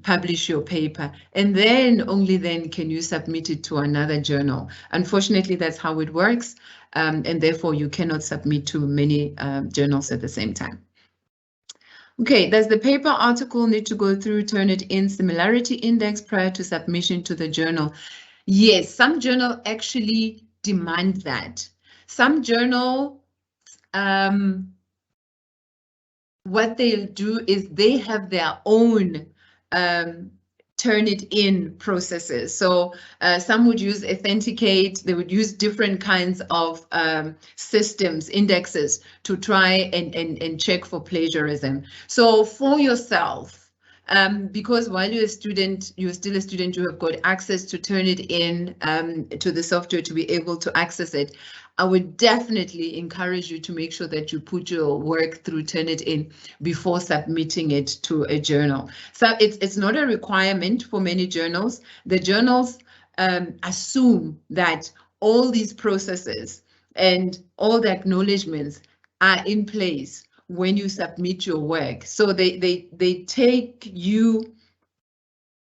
publish your paper, and then only then can you submit it to another journal. Unfortunately, that's how it works, and therefore you cannot submit to many journals at the same time. Okay, does the paper article need to go through Turnitin Similarity Index prior to submission to the journal? Yes, some journals actually demand that. Some journals, what they'll do is they have their own Turnitin processes. So some would use Authenticate, they would use different kinds of systems, indexes to try and check for plagiarism. So for yourself, because while you're a student, you're still a student, you have got access to Turnitin, to the software to be able to access it. I would definitely encourage you to make sure that you put your work through Turnitin before submitting it to a journal. So it's not a requirement for many journals. The journals assume that all these processes and all the acknowledgements are in place when you submit your work. So they take you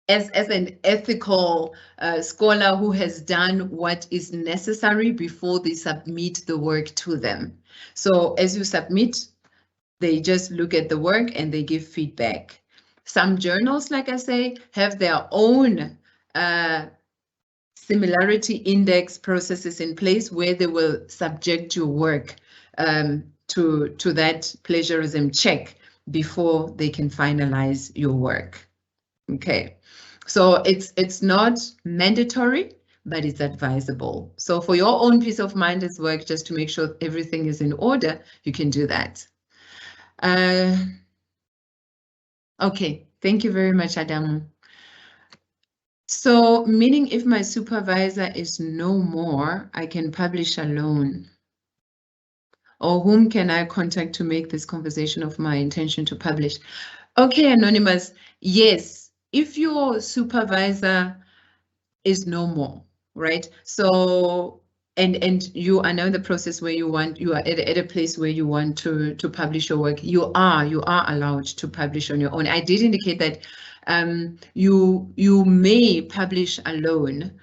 as an ethical scholar who has done what is necessary before they submit the work to them. So as you submit, they just look at the work and they give feedback. Some journals, like I say, have their own similarity index processes in place where they will subject your work to that plagiarism check before they can finalize your work. Okay, so it's not mandatory, but it's advisable. So for your own peace of mind as work, just to make sure everything is in order, you can do that. Okay, thank you very much, Adamu. So meaning if my supervisor is no more, I can publish alone. Or whom can I contact to make this conversation of my intention to publish? Okay, Anonymous, yes, if your supervisor is no more, right? So, and you are now in the process where you are at a place where you want to publish your work, you are allowed to publish on your own. I did indicate that you may publish alone,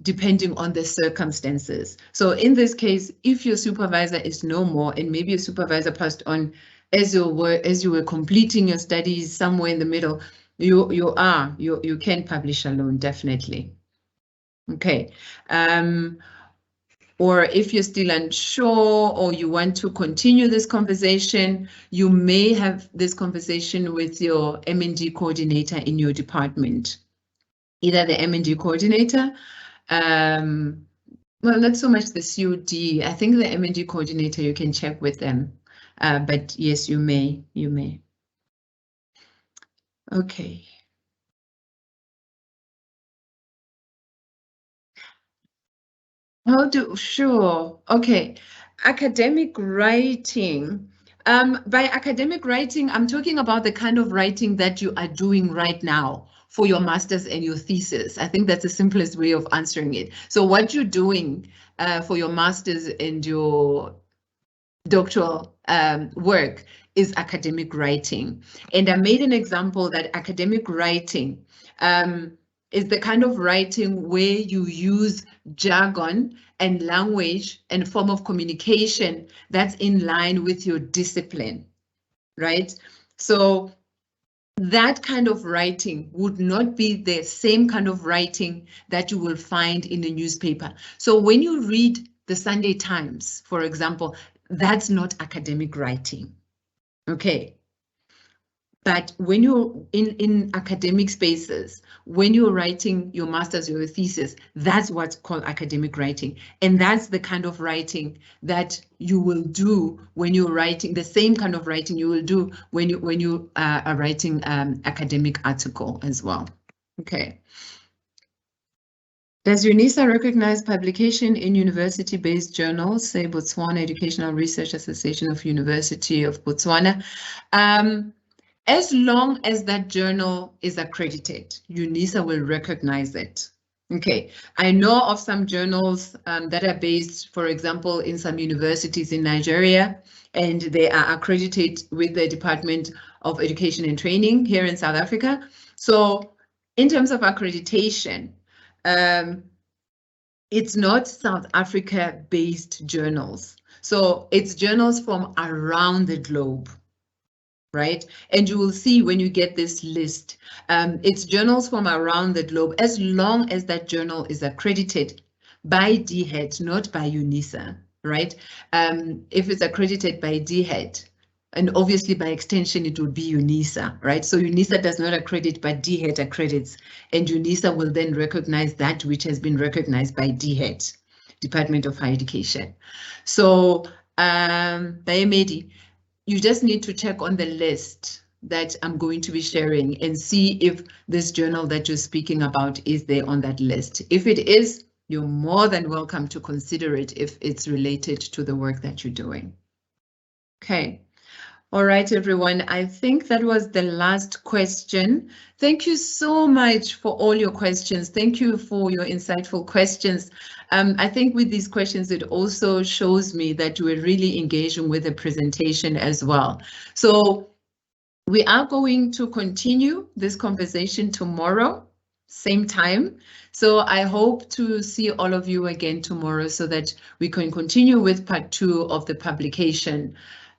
depending on the circumstances. So in this case, if your supervisor is no more, and maybe your supervisor passed on as you were completing your studies somewhere in the middle, you can publish alone, definitely. Okay. Or if you're still unsure or you want to continue this conversation, you may have this conversation with your M&D coordinator in your department. Either the M&D coordinator, well, not so much the COD. I think the M&D coordinator, you can check with them. But yes, you may. Okay. Sure. Okay. Academic writing. By academic writing, I'm talking about the kind of writing that you are doing right now for your master's and your thesis. I think that's the simplest way of answering it. So what you're doing for your master's and your doctoral work is academic writing. And I made an example that academic writing is the kind of writing where you use jargon and language and form of communication that's in line with your discipline, right? So that kind of writing would not be the same kind of writing that you will find in a newspaper. So when you read the Sunday Times, for example, that's not academic writing. Okay. But when you're in academic spaces, when you're writing your master's or your thesis, that's what's called academic writing. And that's the kind of writing that you will do when you're writing, the same kind of writing you will do when you are writing academic article as well. Okay. Does UNISA recognize publication in university-based journals, say Botswana Educational Research Association of University of Botswana? As long as that journal is accredited, UNISA will recognize it. Okay, I know of some journals that are based, for example, in some universities in Nigeria, and they are accredited with the Department of Education and Training here in South Africa. So in terms of accreditation, it's not South Africa-based journals. So it's journals from around the globe, right? And you will see when you get this list, it's journals from around the globe, as long as that journal is accredited by DHET, not by UNISA, right? If it's accredited by DHET, and obviously by extension, it will be UNISA, right? So UNISA does not accredit, but DHET accredits, and UNISA will then recognize that which has been recognized by DHET, Department of Higher Education. So, Bayemedi, you just need to check on the list that I'm going to be sharing and see if this journal that you're speaking about is there on that list. If it is, you're more than welcome to consider it if it's related to the work that you're doing. Okay. All right, everyone. I think that was the last question. Thank you so much for all your questions. Thank you for your insightful questions. I think with these questions, it also shows me that you are really engaging with the presentation as well. So we are going to continue this conversation tomorrow, same time. So I hope to see all of you again tomorrow so that we can continue with part 2 of the publication.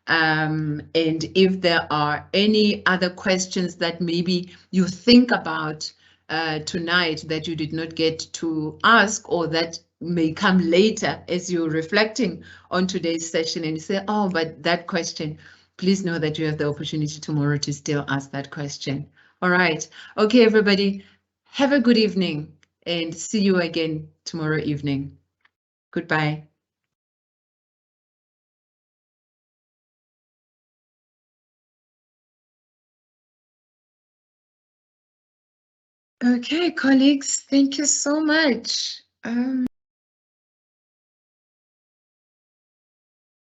And if there are any other questions that maybe you think about tonight that you did not get to ask, or that may come later as you're reflecting on today's session and you say, oh, but that question, please know that you have the opportunity tomorrow to still ask that question. All right. Okay, everybody, have a good evening and see you again tomorrow evening. Goodbye. Okay, colleagues, thank you so much.